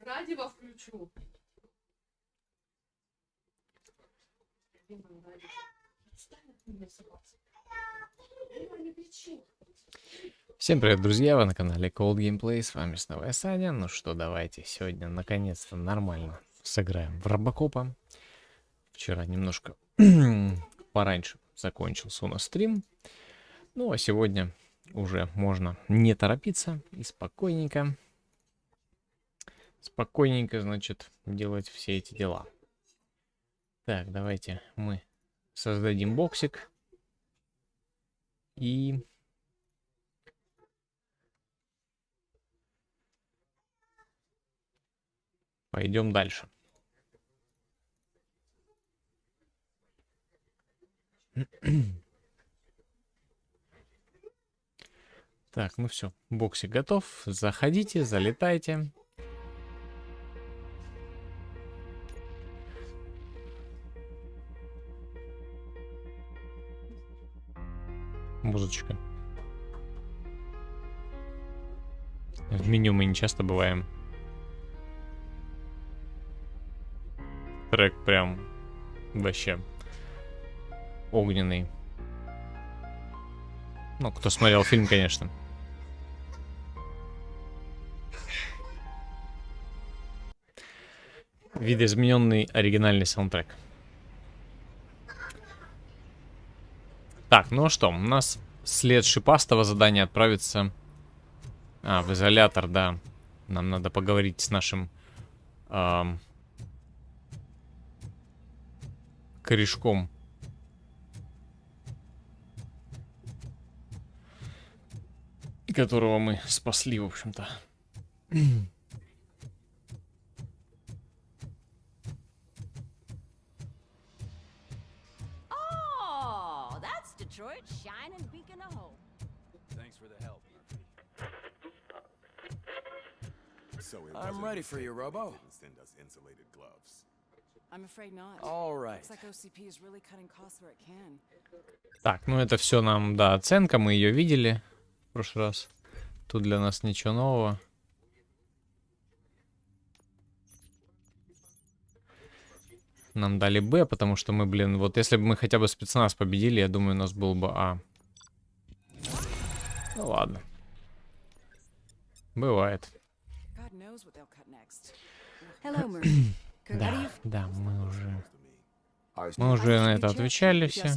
радио включу. Всем привет, друзья! Вы на канале ColdGamePlay, с вами снова я, Саня. Ну что, давайте сегодня наконец-то нормально сыграем в RoboCop'а. Вчера немножко пораньше закончился у нас стрим. Ну а сегодня уже можно не торопиться и спокойненько, значит, делать все эти дела. Так, давайте мы создадим боксик. И пойдем дальше. Так, ну все, боксик готов. Заходите, залетайте. Музычка. В меню мы не часто бываем. Трек прям вообще огненный. Ну, кто смотрел фильм, конечно. Видоизмененный оригинальный саундтрек. Так, ну а что? У нас след шипастого задания отправиться в изолятор, да. Нам надо поговорить с нашим корешком. Которого мы спасли, в общем-то. I'm ready for you, Robo. I'm afraid not. All right. Looks like OCP is really cutting costs where it can. Так, ну это все нам, да, оценка, мы ее видели в прошлый раз. Тут для нас ничего нового. Нам дали Б, потому что мы, блин, вот если бы мы хотя бы спецназ победили, я думаю, у нас был бы А. Ну ладно. Бывает. Да, да, мы уже на это отвечали все.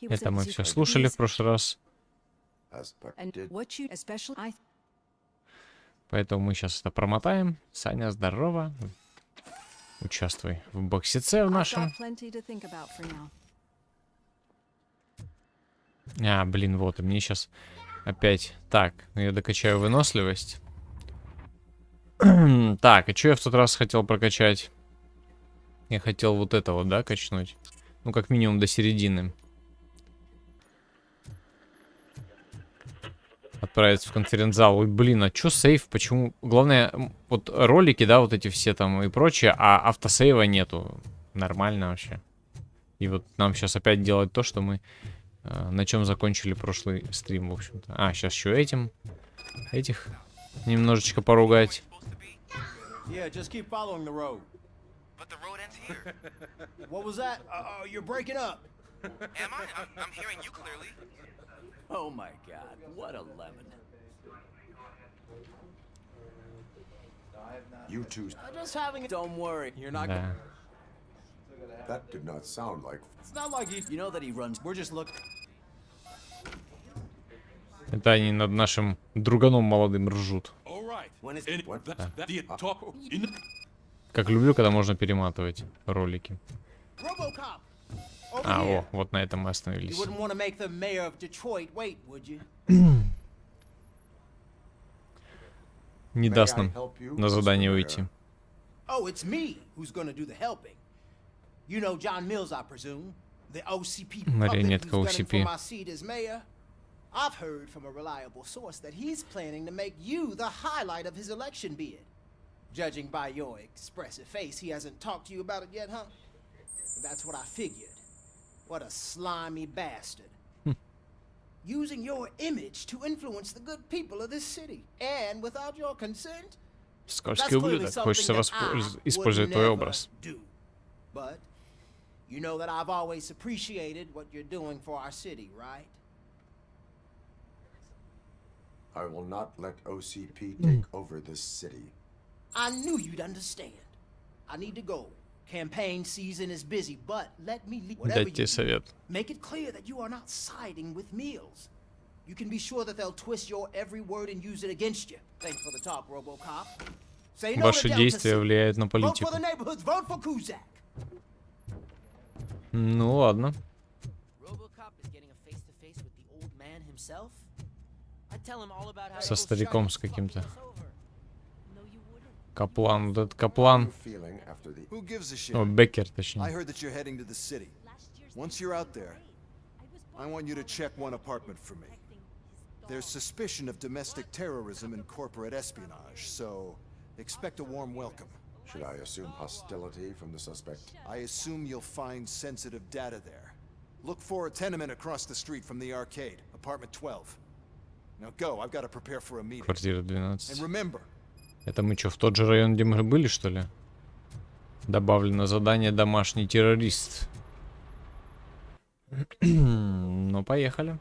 Это мы все слушали в прошлый раз. Поэтому мы сейчас это промотаем. Саня, здорово. Участвуй в боксице в нашем. Блин, вот, и мне сейчас опять... Так, я докачаю выносливость. Так, и что я в тот раз хотел прокачать? Я хотел вот это вот, да, качнуть? Ну, как минимум до середины. Отправиться в конференц-зал. Ой, блин, а чё сейв? Почему? Главное, вот ролики, да, вот эти все там и прочее, а автосейва нету. Нормально вообще. И вот нам сейчас опять делать то, что мы... на чем закончили прошлый стрим, в общем-то. Сейчас еще этих немножечко поругать. Yeah, just keep following the road. But the road ends here. What was that? You're breaking up. Am I? I'm hearing you clearly. Oh my God, what a lemon. You two. Just having. Don't worry, you're not. Да. That did not sound like. It's not like you know that he runs. We're just looking. Это они над нашим друганом молодым ржут. Как люблю, когда можно перематывать ролики. Вот на этом мы остановились. Не даст нам на задание уйти. Марионетка OCP. I've heard from a reliable source that he's planning to make you the highlight of his election bid. Judging by your expressive face, he hasn't talked to you about it yet, huh? That's what I figured. What a slimy bastard. using your image to influence the good people of this city. And without your consent, that's Скользкий clearly ублюдок. Хочется something that I использовать would твой never образ. do. But you know that I've always appreciated what you're doing for our city, right? I will not let OCP take over this city. I knew you'd understand. I need to go. Campaign season is busy, but let me leave. Whatever Дать тебе you do, совет. make it clear that you are not siding with Meals. You can be sure that they'll twist your every word and use it against you. Thanks for the talk, RoboCop. Say no to Ваши Delta действия City. влияют на Vote политику. for the neighborhoods, vote for Kuzak. Ну ладно. RoboCop is getting a face-to-face with the old man himself. I'd tell him all about how Со стариком с каким-то. No, you wouldn't. Каплан. Вот этот Каплан. Feeling after the Who gives a shit? О, Беккер, I точнее. heard that you're heading to the city. Once you're out there, I want you to check one apartment for me. There's suspicion of domestic terrorism and corporate espionage, so expect a warm welcome. Should I assume hostility from the suspect? I assume you'll find sensitive data there. Look for a tenement across the street from the arcade, apartment 12. Now go, I've got to prepare for a meeting. Квартира And 12. remember, Это мы что, в тот же район, где мы были, что ли? Добавлено задание «Домашний террорист». Ну, поехали.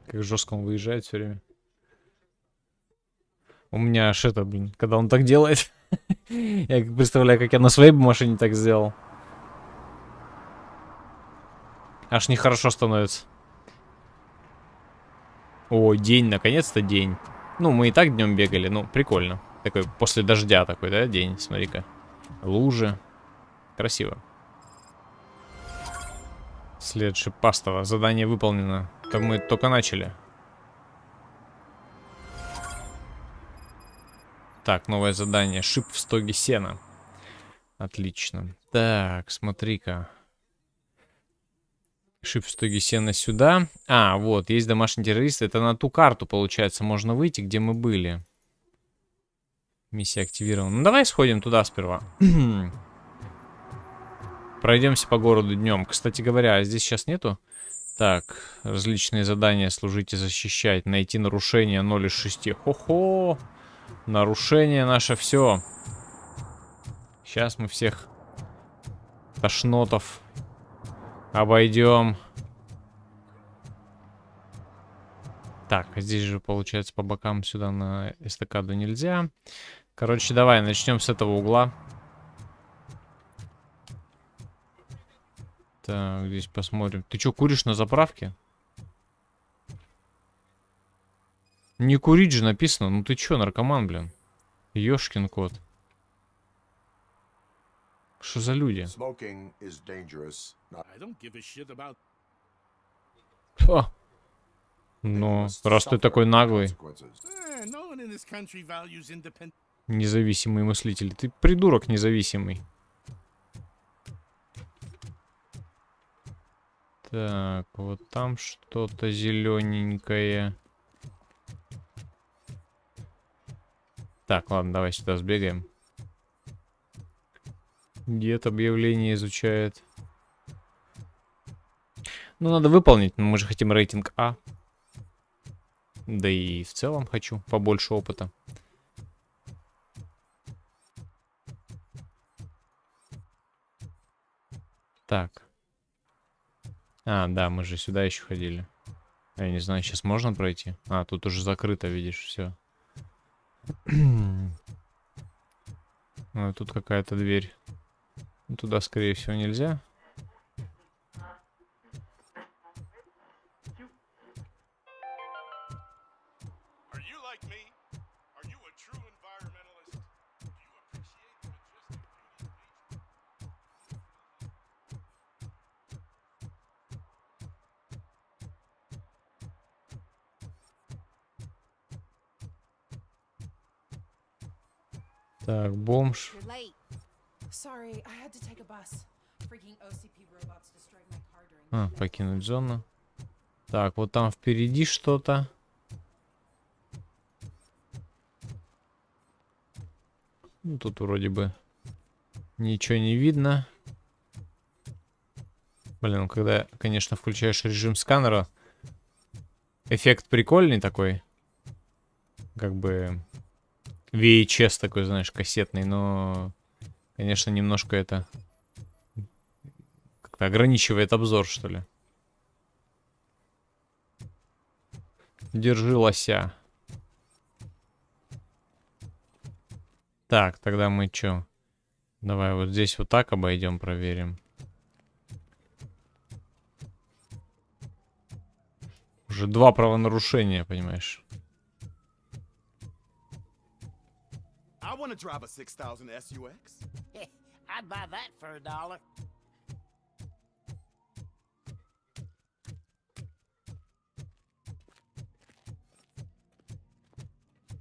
Как жестко он выезжает все время. У меня аж это, блин, когда он так делает. Я представляю, как я на своей машине так сделал. Аж нехорошо становится. О, день, наконец-то день. Ну, мы и так днем бегали, ну, прикольно. Такой, после дождя такой, да, день, смотри-ка. Лужи. Красиво. След шипастого. Задание выполнено. Так мы только начали. Так, новое задание. Шип в стоге сена. Отлично. Так, смотри-ка. Шип в стоге сена сюда. А, вот, есть домашний террорист. Это на ту карту, получается, можно выйти, где мы были. Миссия активирована. Ну, давай сходим туда сперва. Пройдемся по городу днем. Кстати говоря, здесь сейчас нету. Так, различные задания. Служить и защищать. Найти нарушение 0 из 6. Хо-хо! Нарушение наше все. Сейчас мы всех тошнотов обойдем. Так, а здесь же, получается, по бокам сюда на эстакаду нельзя. Короче, давай начнем с этого угла. Так, здесь посмотрим. Ты что, куришь на заправке? Не курить же написано. Ну ты чё, наркоман, блин? Ёшкин кот. Что за люди? Smoking is dangerous. Not Фу. Ну, раз ты такой наглый, consequences. независимый мыслитель. Ты придурок независимый. Так, вот там что-то зелененькое. Так, ладно, давай сюда сбегаем. Дед объявление изучает. Ну, надо выполнить, но мы же хотим рейтинг А. Да и в целом хочу побольше опыта. Так. А, да, мы же сюда еще ходили. Я не знаю, сейчас можно пройти? А, тут уже закрыто, видишь, все. А, тут какая-то дверь. Туда, скорее всего, нельзя. Так, бомж. You're late. Sorry, I had to take a bus. Freaking OCP robots destroyed my car during А, покинуть зону. Так, вот там впереди что-то. Ну, тут вроде бы ничего не видно. Блин, ну когда, конечно, включаешь режим сканера, эффект прикольный такой. Как бы VHS такой, знаешь, кассетный, но, конечно, немножко это как-то ограничивает обзор, что ли. Держи лося. Так, тогда мы чё? Давай вот здесь вот так обойдем, проверим. Уже 2 правонарушения, понимаешь? I want to drive a 6000 SUX. I'd buy that for $1.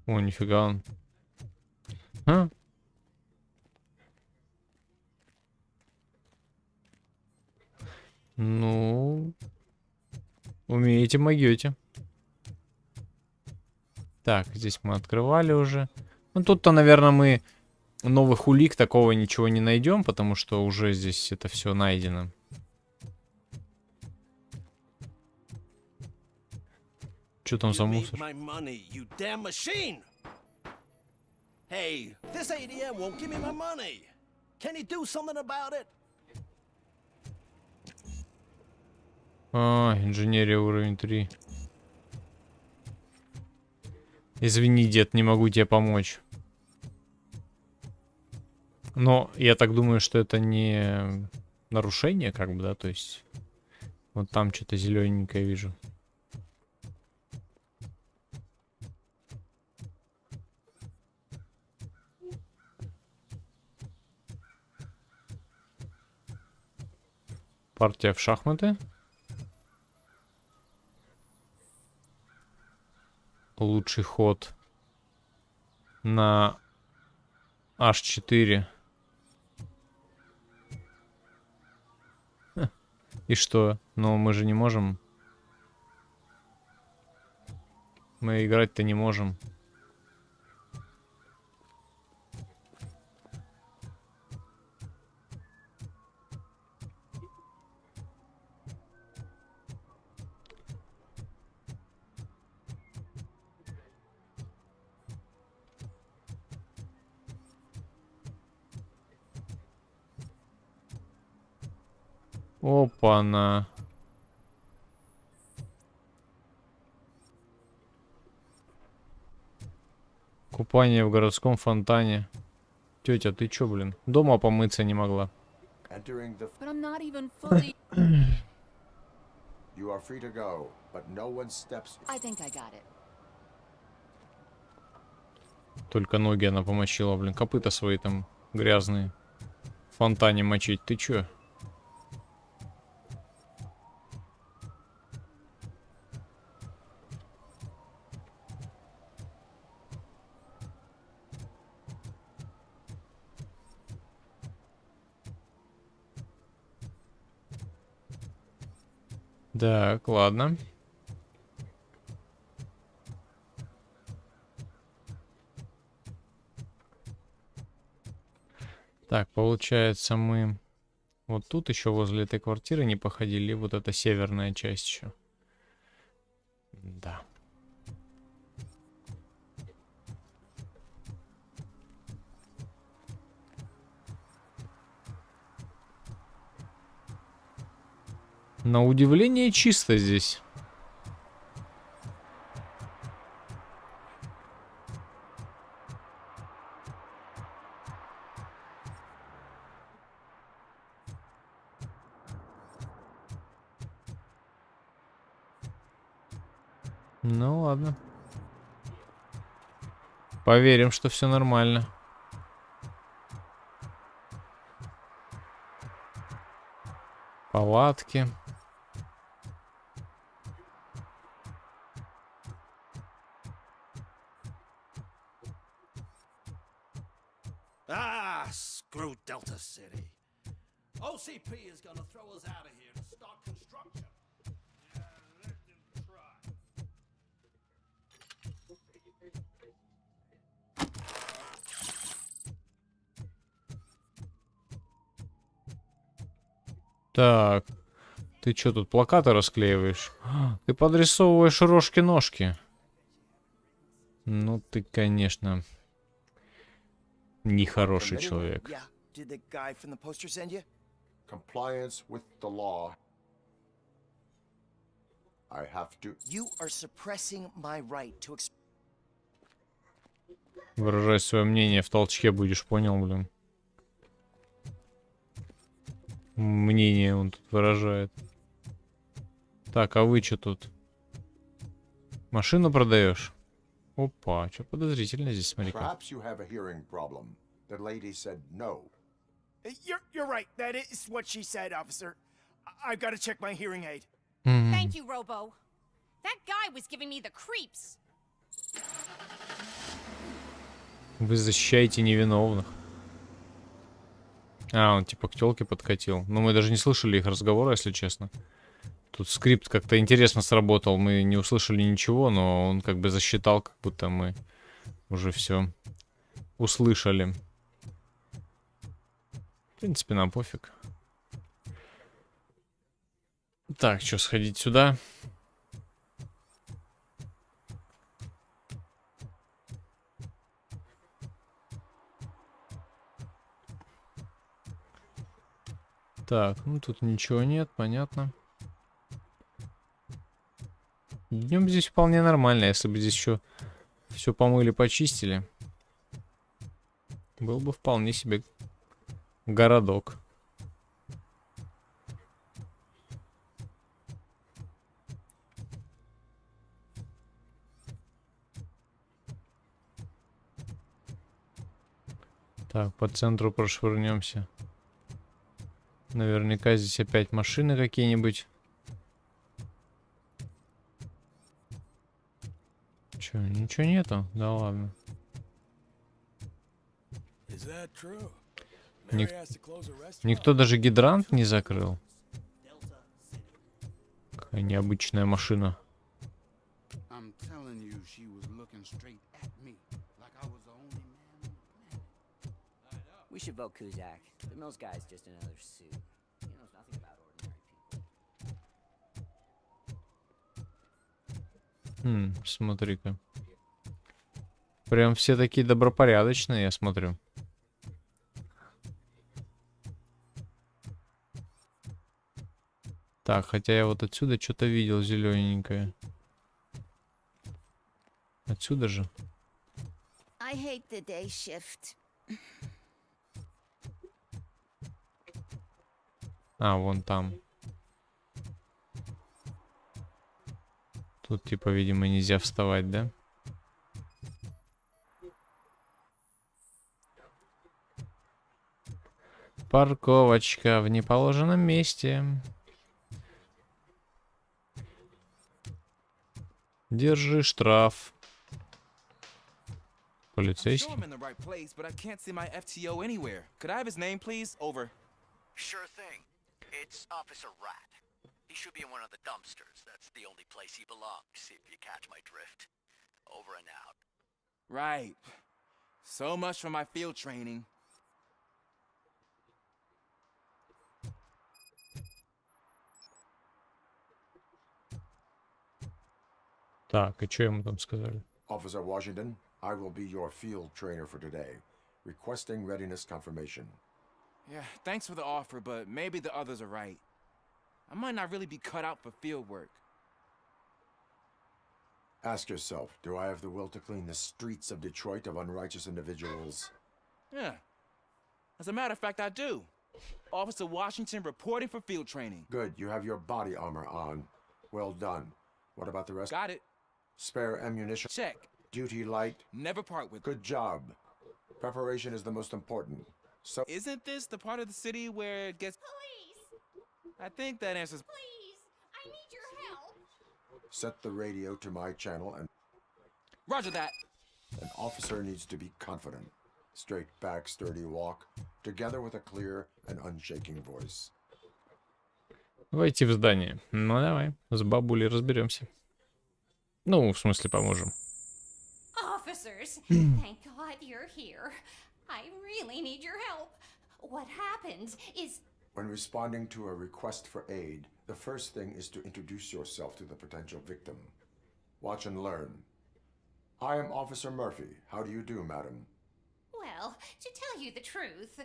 О, нифига он. А? Ну, умеете, могете. Так, здесь мы открывали уже. Ну, тут-то, наверное, мы новых улик такого ничего не найдем, потому что уже здесь это все найдено. Что там за мусор? Hey, this ATM won't give me my money. Can you do something about it? А, инженерия уровень 3. Извини, дед, не могу тебе помочь. Но я так думаю, что это не нарушение, как бы, да, то есть вот там что-то зелененькое вижу. Партия в шахматы. Лучший ход на H4. И что? Но мы же не можем. Мы играть-то не можем. Опа-на. Купание в городском фонтане. Тетя, ты чё, блин? Дома помыться не могла. Entering But I'm not even fully. You are free to go, but no one steps. I think I got it. Только ноги она помочила, блин. Копыта свои там грязные. В фонтане мочить. Ты чё? Так, ладно. Так, получается, мы вот тут еще возле этой квартиры не походили. Вот эта северная часть еще. Да. На удивление чисто здесь. Ну ладно. Поверим, что все нормально. Палатки. Ah, screw Delta City. OCP is gonna throw us out of here to start construction. Yeah, let them try. Так. Ты что, тут плакаты расклеиваешь? Ты подрисовываешь рожки-ножки. Ну ты, конечно, нехороший человек. Yeah. Did the guy from the poster send you? Compliance with the law. I have to. You are suppressing my right to Выражай свое мнение в толчке будешь, понял, блин? Мнение он тут выражает. Так, а вы что тут? Машину продаешь? Опа, что подозрительно здесь, смотри-ка. Perhaps you have a hearing problem. The lady said no. You're right. That is what she said, officer. I've got to check my hearing aid. Thank you, Robo. That guy was giving me the creeps. Вы защищаете невиновных. А, он типа к тёлке подкатил. Но мы даже не слышали их разговора, если честно. Тут скрипт как-то интересно сработал. Мы не услышали ничего, но он как бы засчитал, как будто мы уже все услышали. В принципе, нам пофиг. Так, что, сходить сюда? Так, ну тут ничего нет, понятно. Днем здесь вполне нормально, если бы здесь еще все помыли, почистили. Был бы вполне себе городок. Так, по центру прошвырнемся. Наверняка здесь опять машины какие-нибудь. Че, ничего нету? Да ладно. Никто даже гидрант не закрыл. Какая необычная машина. We should vote Kuzak. The Mills guy's just another suit. He knows nothing about ordinary people. Смотри-ка. Прям все такие добропорядочные, я смотрю. Так, хотя я вот отсюда что-то видел зелененькое. Отсюда же. I hate the day shift. А, вон там. Тут, типа, видимо, нельзя вставать, да? Парковочка в неположенном месте. Держи штраф. Полицейский. Sure thing. It's Officer Rat. He should be in one of the dumpsters. That's the only place he belongs, if you catch my drift. Over and out. Right. So much for my field training. Так, и что ему там сказали? Officer Washington, I will be your field trainer for today. Requesting readiness confirmation. Yeah, thanks for the offer, but maybe the others are right. I might not really be cut out for field work. Ask yourself, do I have the will to clean the streets of Detroit of unrighteous individuals? Yeah. As a matter of fact, I do. Officer Washington reporting for field training. Good, you have your body armor on. Well done. What about the rest? Got it. Spare ammunition? Check. Duty light? Never part with it. Good job. Preparation is the most important. So isn't this the part of the city where it gets... Please! I think that answers... Please! I need your help! set the radio to my channel and... Roger that. An officer needs to be confident. Straight back, sturdy walk, together with a clear and unshaking voice. Войти в здание. Ну давай, с бабулей разберемся. Ну, в смысле, поможем. Officers, thank God you're here. I really need your help. What happened is... When responding to a request for aid, the first thing is to introduce yourself to the potential victim. Watch and learn. I am Officer Murphy. How do you do, madam? Well, to tell you the truth...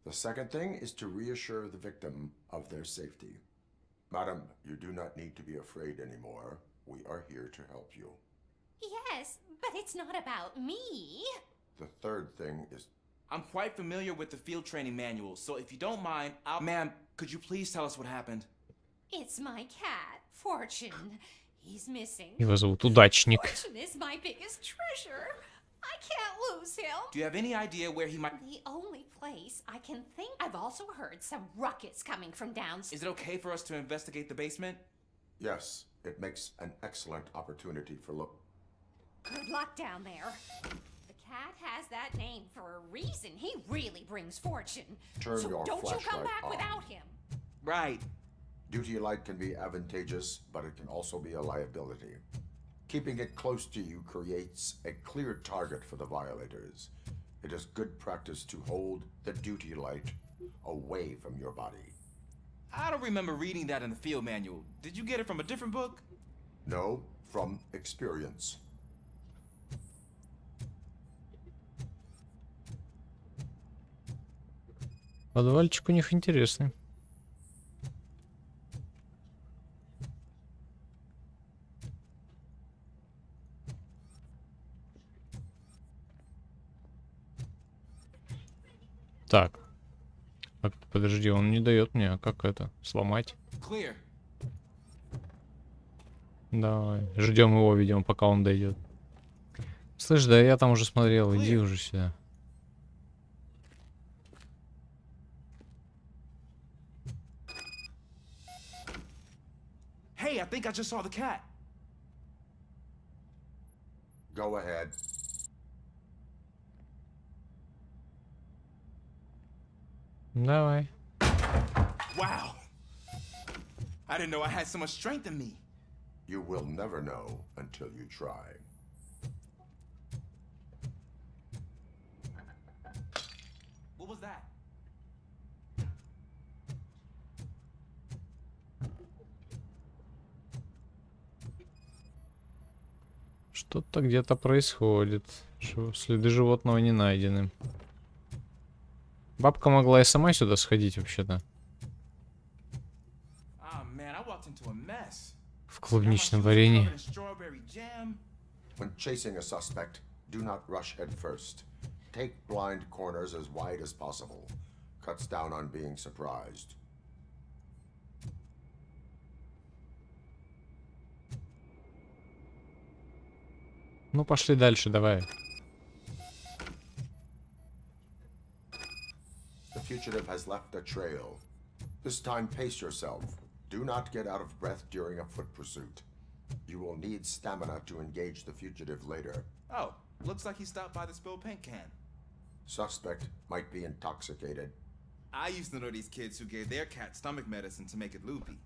The second thing is to reassure the victim of their safety. Madam, you do not need to be afraid anymore. We are here to help you. Yes, but it's not about me. The third thing is... I'm quite familiar with the field training manual, so if you don't mind, Ma'am, could you please tell us what happened? It's my cat, Fortune. He's missing. Его зовут Удачник. Fortune is my biggest treasure. I can't lose him. Do you have any idea where he might... The only place I can think... I've also heard some ruckus coming from downstairs. Is it okay for us to investigate the basement? Yes, it makes an excellent opportunity for look. Good luck down there. The cat has that name for a reason. He really brings fortune. Turn so your don't you come flashlight back on. without him. Right. Duty light can be advantageous, but it can also be a liability. Keeping it close to you creates a clear target for the violators. It is good practice to hold the duty light away from your body. I don't remember reading that in the field manual. Did you get it from a different book? No, from experience. Подвальчик у них интересный. Так. Подожди, он не дает мне, а как это? Сломать? Clear. Давай, ждем его, видимо, пока он дойдет. Слышь, да я там уже смотрел, иди уже сюда. Hey, I think I just saw the cat. Go ahead. Давай. Wow. I didn't know I had so much strength in me. You will never know until you try. What was that? Что-то где-то происходит. Следы животного не найдены. Бабка могла и сама сюда сходить вообще-то. В клубничном варенье. When chasing a suspect, do not rush head first. Take blind corners as wide as possible. Cuts down on being surprised. Ну, пошли дальше, давай. The fugitive has left a trail. This time pace yourself. Do not get out of breath during a foot pursuit. You will need stamina to engage the fugitive later. Oh, looks like he stopped by the spilled paint can. Suspect might be intoxicated. I used to know these kids who gave their cat stomach medicine to make it loopy.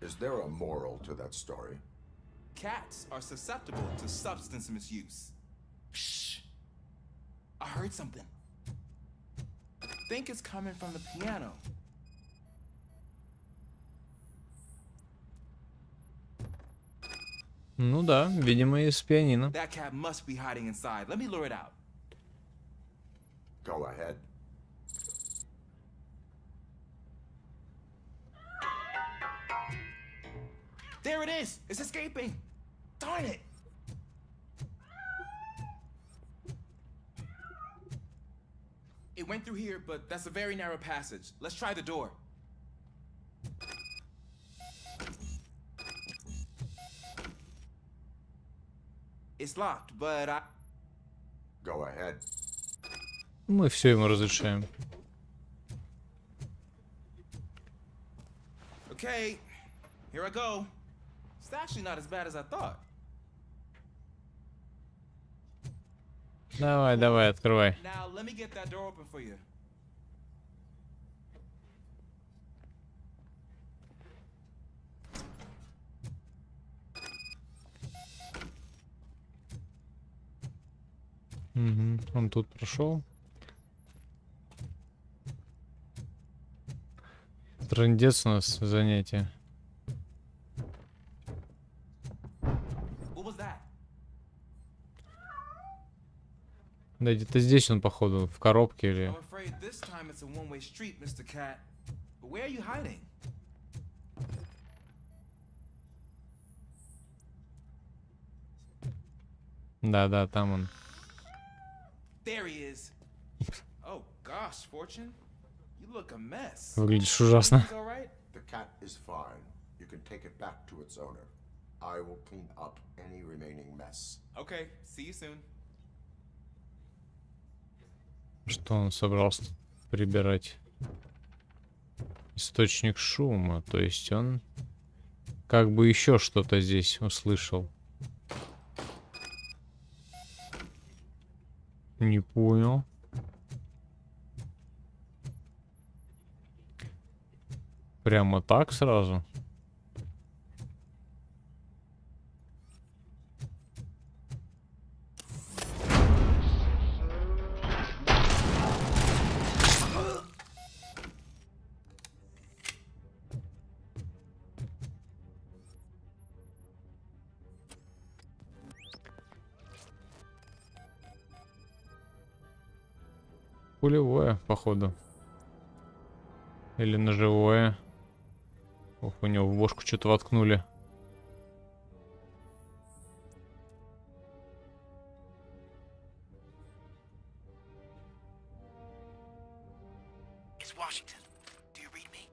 Is there a moral to that story? Cats are susceptible to substance misuse. Shh. I heard something. I think it's coming from the piano. Ну да, видимо, из пианино. That cat must be hiding inside. Let me lure it out. Go ahead. There it is! It's escaping! Darn it! It went through here, but that's a very narrow passage. Let's try the door. It's locked, but I... Go ahead. Мы все ему разрешаем. Okay, here I go. It's actually not as bad as I thought. Давай, давай, открывай. Now, let me get that door open for you. Угу. Он тут прошел. Трындец у нас занятие. What was that? Да, где-то здесь он, походу, в коробке или... I'm afraid this time it's a one-way street, Mr. Cat. But where are you hiding? Да, там он. There he is. Oh gosh, Fortune. You look a mess. Выглядишь ужасно. All right? The cat is fine. You can take it back to its owner. I will clean up any remaining mess. Okay, see you soon. Что он собрался прибирать? Источник шума. То есть он как бы еще что-то здесь услышал. Не понял. Прямо так сразу? Пулевое, походу. Или ножевое. Ох, у него в бошку что-то воткнули. It's Washington. Do you read me?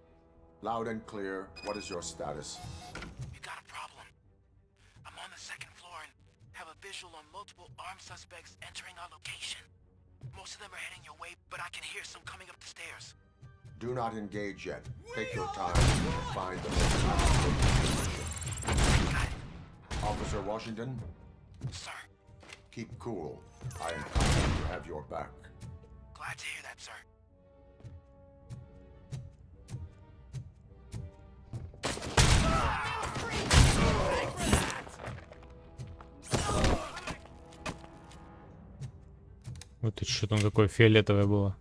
Loud and clear. What is your status? You got a problem. I'm on the second floor and have a visual on multiple armed suspects entering our location. Most of them are heading your way, but I can hear some coming up the stairs. Do not engage yet. Take your time and find the most appropriate position. Officer Washington, Sir, keep cool. I am confident to have your back. glad to hear that, sir. Вот это что там такое фиолетовое было.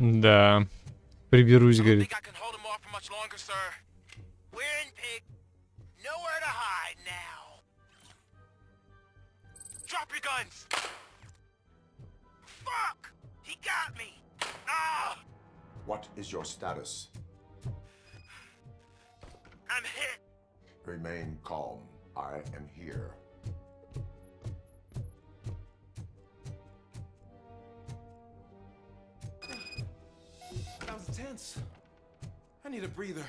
Да. Приберусь, говорит. Think I can hold him off for much longer, sir. We're in pig. Nowhere to hide now. Drop your guns. Fuck! He got me. Ah! What is your status? I'm hit. Remain calm. I am here. That was tense. I need a breather.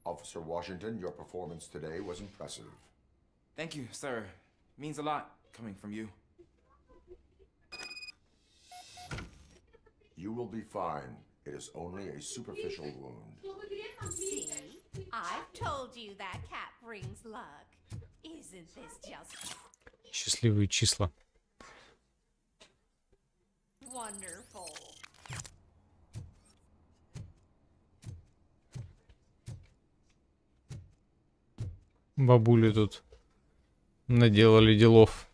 Officer Washington, your performance today was impressive. Thank you, sir. Means a lot coming from you. You will be fine. It is only a superficial wound. See? I've told you that cat brings luck. Isn't this just Счастливые числа. wonderful? Бабули тут наделали делов.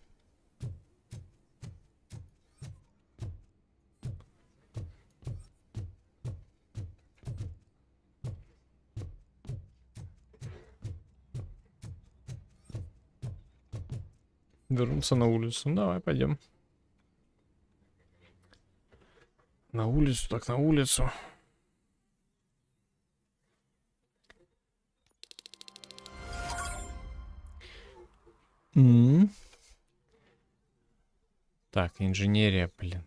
Вернуться на улицу. Давай, пойдем. На улицу, так на улицу. Так, инженерия, блин.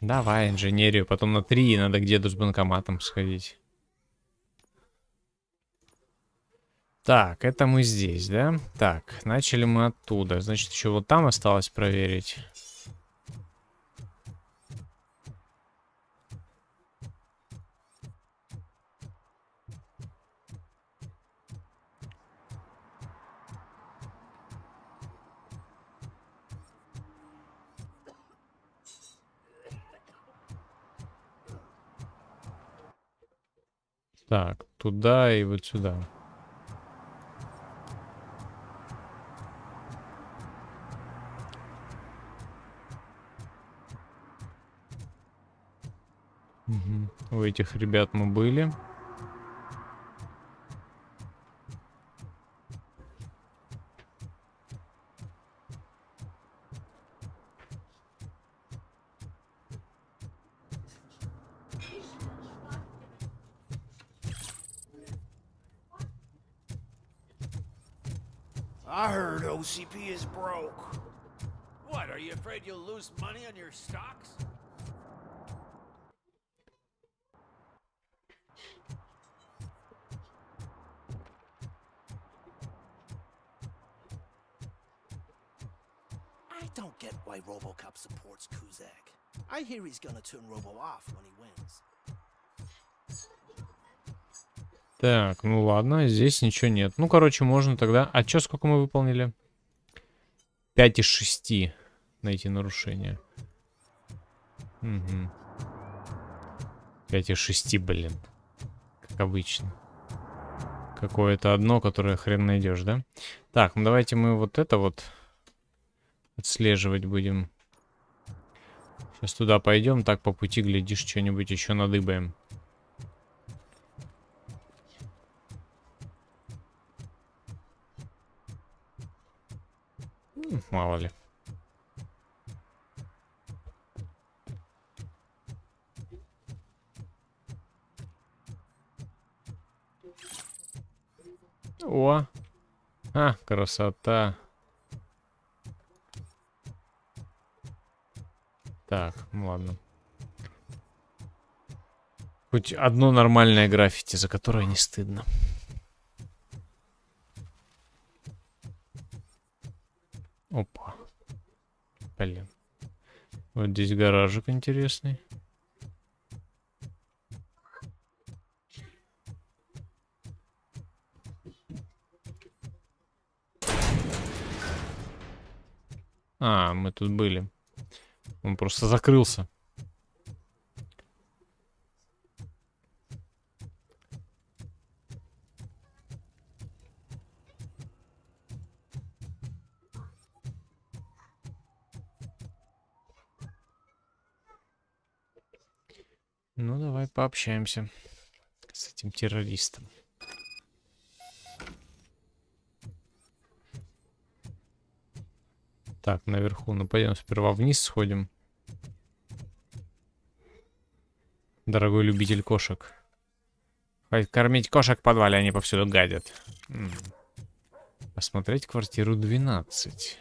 Давай инженерию, потом на 3 надо к деду с банкоматом сходить. Так, это мы здесь, да? Так, начали мы оттуда. Значит, еще вот там осталось проверить. Так, туда и вот сюда. Угу. У этих ребят мы были. I heard OCP is broke. What, are you afraid you'll lose money on your stocks? I don't get why RoboCop supports Kuzak. I hear he's gonna turn Robo off when he wins. Так, ну ладно, здесь ничего нет. Ну, короче, можно тогда... А чё, сколько мы выполнили? 5 из 6 найти нарушения. Угу. 5 из 6, блин. Как обычно. Какое-то одно, которое хрен найдешь, да? Так, ну давайте мы вот это вот отслеживать будем. Сейчас туда пойдем, так по пути, глядишь, что-нибудь еще надыбаем. Мало ли. О! А, красота. Так, ну ладно. Хоть одно нормальное граффити, за которое не стыдно. Опа. Блин. Вот здесь гаражик интересный. А, мы тут были. Он просто закрылся. Ну, давай пообщаемся с этим террористом. Так, наверху. Ну, пойдем сперва вниз сходим. Дорогой любитель кошек. Хватит кормить кошек в подвале, они повсюду гадят. Посмотреть квартиру 12.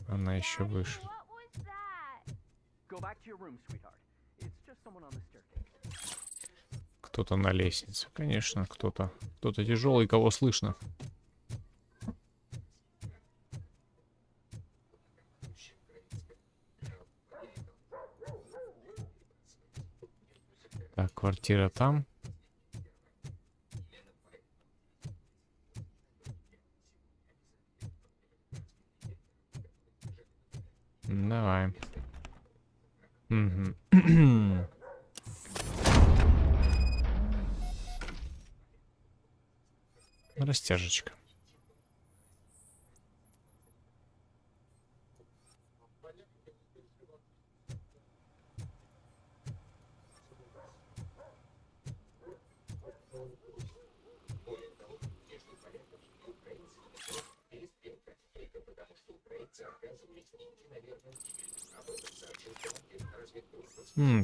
Она еще выше. Кто-то на лестнице. Конечно, кто-то. Кто-то тяжелый, кого слышно. Так, квартира там. Давай. Угу. Растяжечка.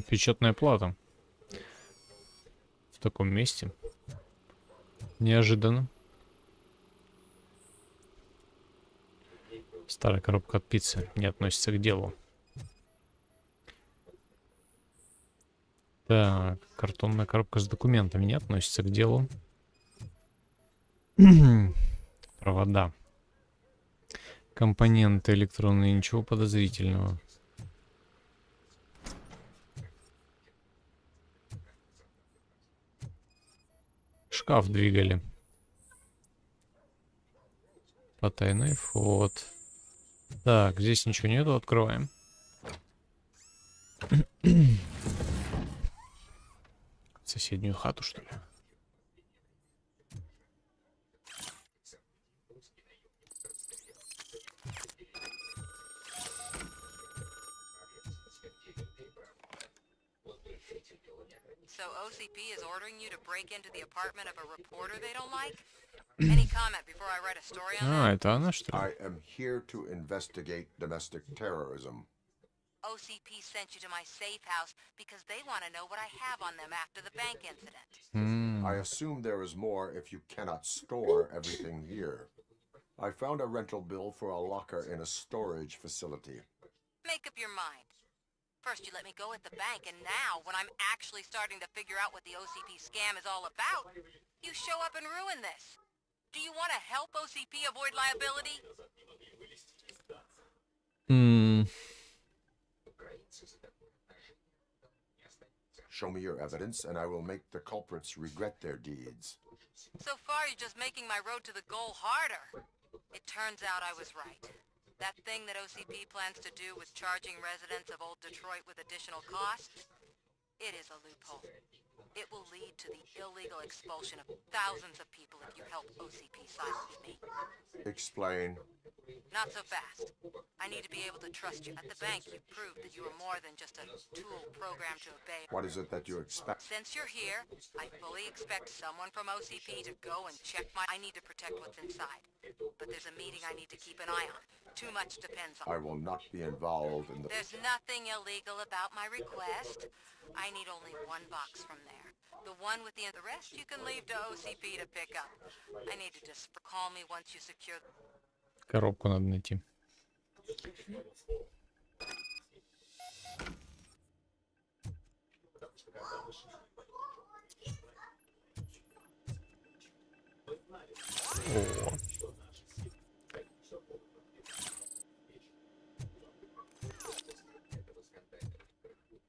Печатная плата. В таком месте. Неожиданно. Старая коробка от пиццы не относится к делу. Так, картонная коробка с документами не относится к делу. Провода. Компоненты электронные, ничего подозрительного. Шкаф двигали. Потайной вход. Так, здесь ничего нету, открываем. Соседнюю хату, что ли? So OCP is ordering you to break into the apartment of a reporter they don't like? Any comment before I write a story on that? Это она, что ли? I am here to investigate domestic terrorism. OCP sent you to my safe house because they want to know what I have on them after the bank incident. I assume there is more if you cannot store everything here. I found a rental bill for a locker in a storage facility. Make up your mind. First you let me go at the bank, and now, when I'm actually starting to figure out what the OCP scam is all about, you show up and ruin this. Do you want to help OCP avoid liability? Show me your evidence, and I will make the culprits regret their deeds. So far, you're just making my road to the goal harder. It turns out I was right. That thing that OCP plans to do with charging residents of Old Detroit with additional costs, it is a loophole. It will lead to the illegal expulsion of thousands of people if you help OCP side with me. Explain. Not so fast. I need to be able to trust you. At the bank, you proved that you are more than just a tool programmed to obey. What is it that you expect? Since you're here, I fully expect someone from OCP to go and check my... I need to protect what's inside. But there's a meeting I need to keep an eye on. Too much depends on... I will not be involved in the... There's nothing illegal about my request. I need only one box from there. The one with the rest you can leave to OCP to pick up. I need to just call me once you secure... Коробку надо найти. О.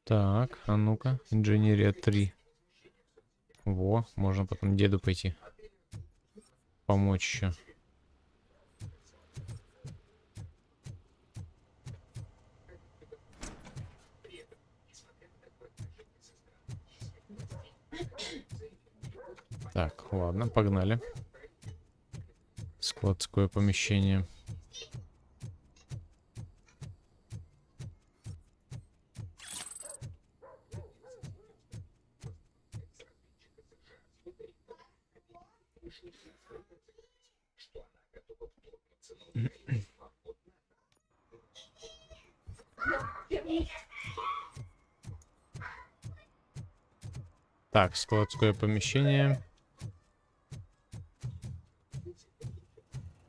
Так, а ну-ка, инженерия 3. Во, можно потом деду пойти. Помочь еще. Так, ладно, погнали. Складское помещение. Так, складское помещение.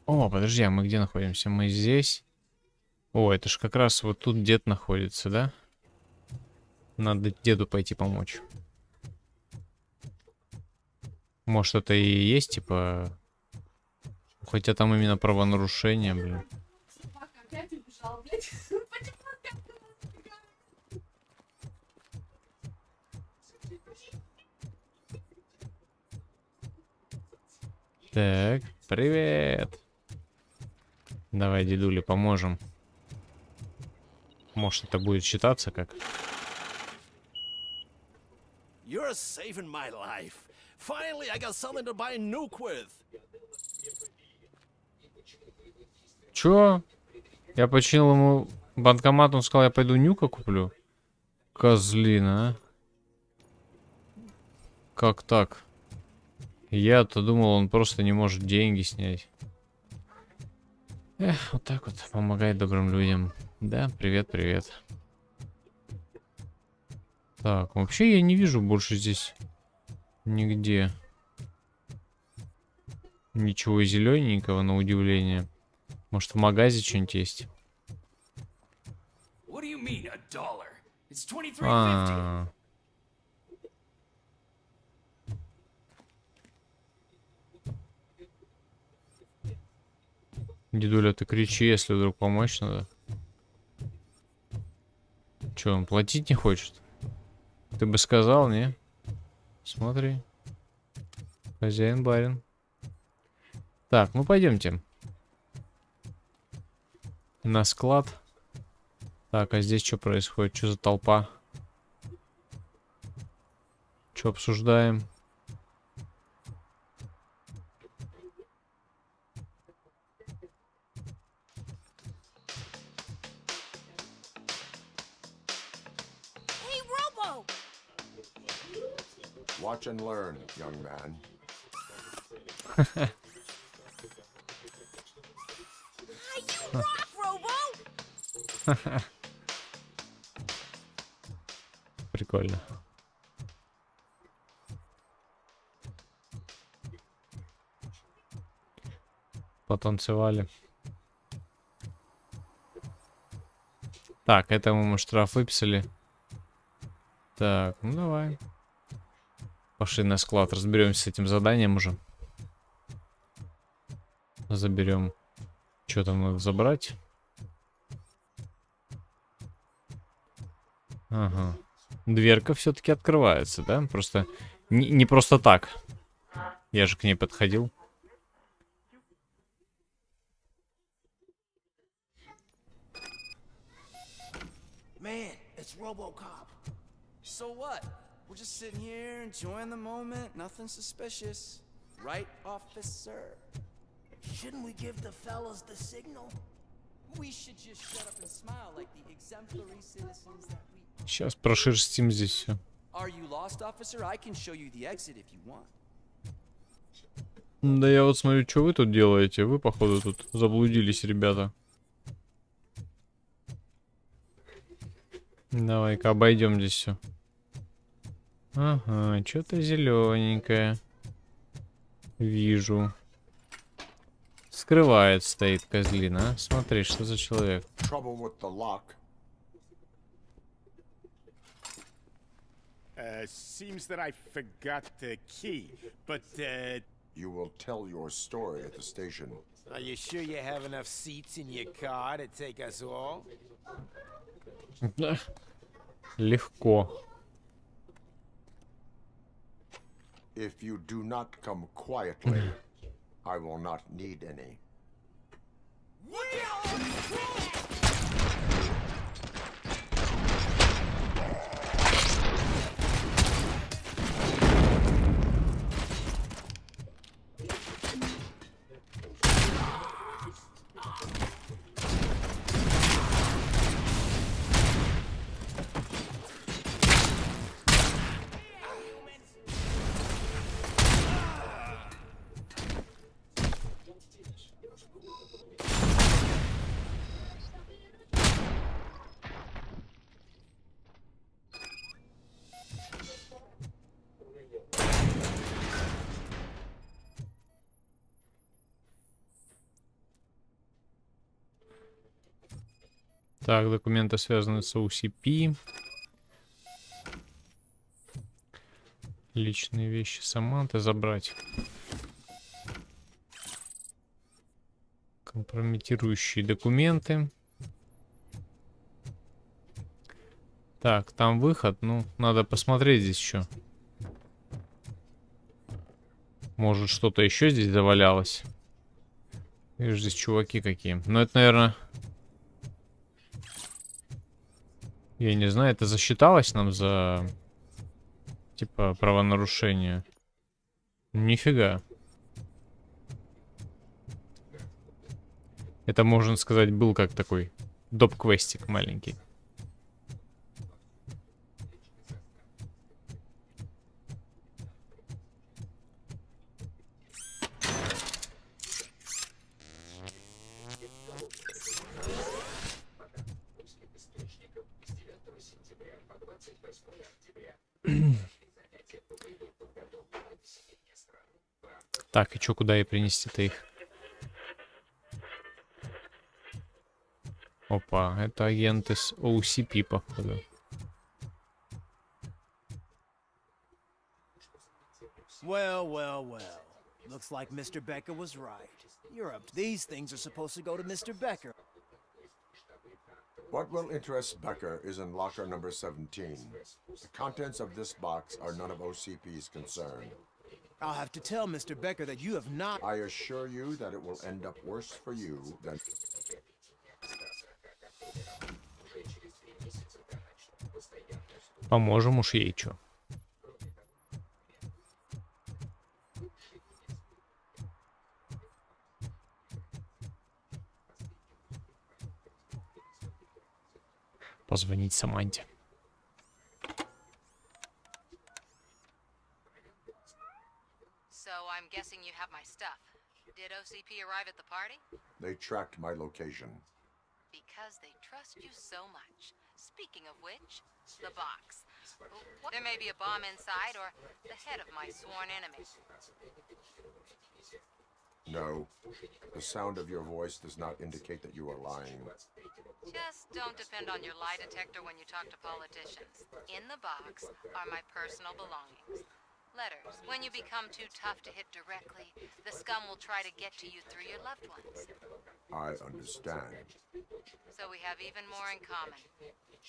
О, подожди, а мы где находимся? Мы здесь. О, это ж как раз вот тут дед находится, да? Надо деду пойти помочь. Может, это и есть, типа... Хотя там именно правонарушение, блин. Так, привет. Давай, дедуле, поможем. Может, это будет считаться как? You're saving my life. Finally, I got something to buy nuke with. Чё? Я починил ему банкомат, он сказал, я пойду нюка куплю. Козлина, а? Как так? Я-то думал, он просто не может деньги снять. Эх, вот так вот помогает добрым людям. Да, привет, привет. Так, вообще я не вижу больше здесь нигде ничего зелененького, на удивление. Может, в магазе что-нибудь есть? А. Дедуля, ты кричи, если вдруг помочь надо. Че, он платить не хочет? Ты бы сказал, не? Смотри. Хозяин барин. Так, ну пойдемте. На склад. Так, а здесь что происходит? Что за толпа? Что обсуждаем? Hey, Robo! Watch and learn, young man. You rock, Robo! Прикольно. Потанцевали. Так, этому мы штраф выписали. Так, ну давай. Пошли на склад, разберемся с этим заданием уже. Заберем. Что там надо забрать? Ага. Дверка все-таки открывается, да? Просто не просто так. Я же к ней подходил. Man, it's RoboCop. So what? We're just sitting here enjoying the moment, nothing suspicious. Right, officer? Shouldn't we give the fellas the signal? We should just shut up and smile like the exemplary citizens that we... Сейчас прошерстим здесь все. Are you lost, officer? I can show you the exit if you want. Да я вот смотрю, что вы тут делаете. Вы, походу, тут заблудились, ребята. Давай-ка обойдем здесь все. Ага, что-то зелененькое. Вижу. Скрывает, стоит козлина. А? Смотри, что за человек. Seems that I forgot the key, but You will tell your story at the station. Are you sure you have enough seats in your car to take us all? Легко. If you do not come quietly, I will not need any. Так, документы связаны с OCP. Личные вещи Саманты забрать. Компрометирующие документы. Так, там выход. Ну, надо посмотреть здесь еще. Может, что-то еще здесь завалялось. Видишь, здесь чуваки какие. Но это, наверное... Я не знаю, это засчиталось нам за... Типа, правонарушение? Нифига. Это, можно сказать, был как такой доп-квестик маленький. Так, и чё, куда и принести-то их? Опа, это агенты с OCP, походу. Well, well, well. Looks like Mr. Becker was right. Europe, these things are supposed to go to Mr. Becker. What will interest Becker is in locker number 17. The contents of this box are none of OCP's concern. I'll have to tell Mr. Becker that you have not... I assure you that it will end up worse for you than... Поможем уж ей, чё. Позвонить Саманте. So I'm guessing you have my stuff. Did OCP arrive at the party? They tracked my location. Because they trust you so much. Speaking of which, the box. There may be a bomb inside or the head of my sworn enemy. No. The sound of your voice does not indicate that you are lying. Just don't depend on your lie detector when you talk to politicians. In the box are my personal belongings. Letters. When you become too tough to hit directly, the scum will try to get to you through your loved ones. I understand. So we have even more in common.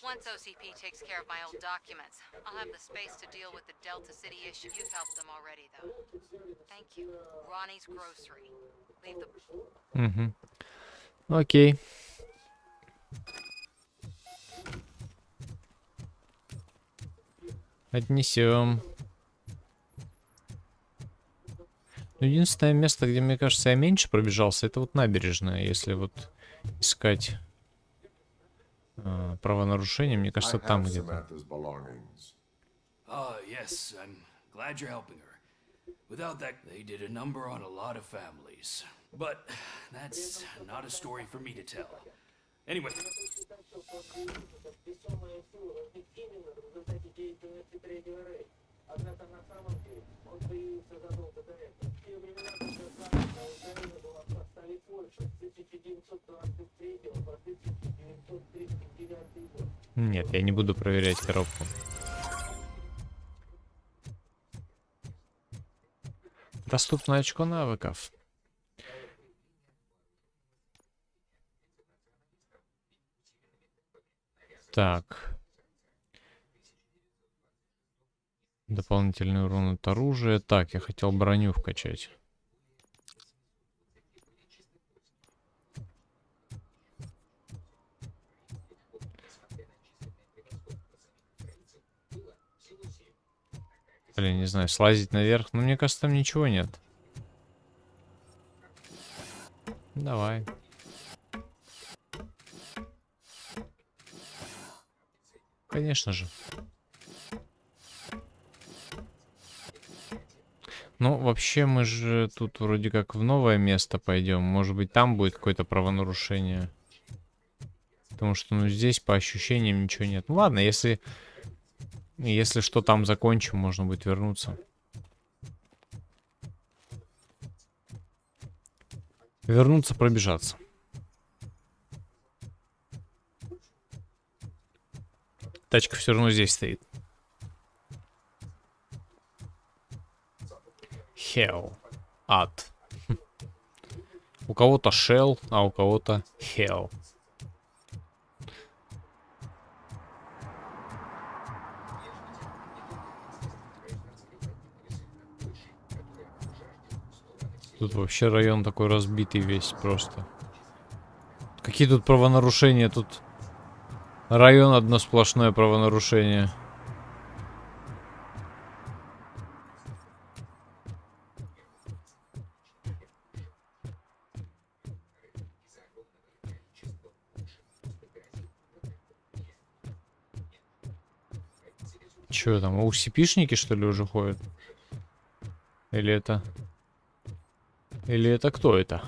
Once OCP takes care of my old documents, I'll have the space to deal with the Delta City issue. You've helped them already, though. Thank you. Ronnie's Grocery. Leave the... Окей. Отнесем. Единственное место, где, мне кажется, я меньше пробежался, это вот набережная. Если вот искать правонарушения, мне кажется, там где-то. Yes, I'm glad you're helping her. Without that, they did a number on a lot of families. But that's not a story for me to tell. Anyway. Нет, я не буду проверять коробку. Доступно очко навыков. Так. Дополнительный урон от оружия. Так, я хотел броню вкачать. Блин, не знаю, слазить наверх. Но мне кажется, там ничего нет. Давай. Конечно же. Ну, вообще, мы же тут вроде как в новое место пойдем. Может быть, там будет какое-то правонарушение. Потому что, ну, здесь по ощущениям ничего нет. Ну, ладно, если что там закончим, можно будет вернуться. Вернуться, пробежаться. Тачка все равно здесь стоит. Hell. Ад. У кого-то Shell, а у кого-то Hell. Тут вообще район такой разбитый весь просто. Какие тут правонарушения? Тут район одно сплошное правонарушение. Чё там, OCP-шники, что ли, уже ходят? Или это кто это?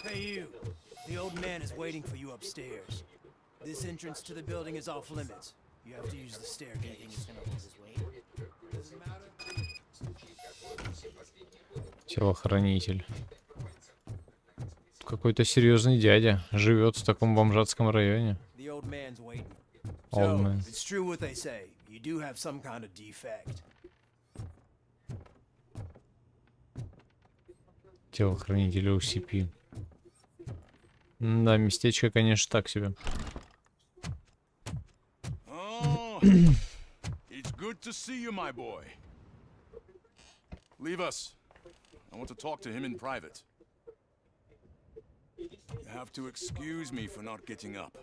Hey you, the old man is waiting for you upstairs. This entrance to the building is off limits. You have to use the staircase. He's gonna lose his weight? Телохранитель. Какой-то серьезный дядя живет в таком бомжатском районе. The old man's waiting. Old So, man. it's true what they say. You do have some kind of defect. Телохранитель OCP. Да, местечко, конечно, так себе. Oh, it's good to see you, my boy. Leave us. I want to talk to him in private. You have to excuse me for not getting up.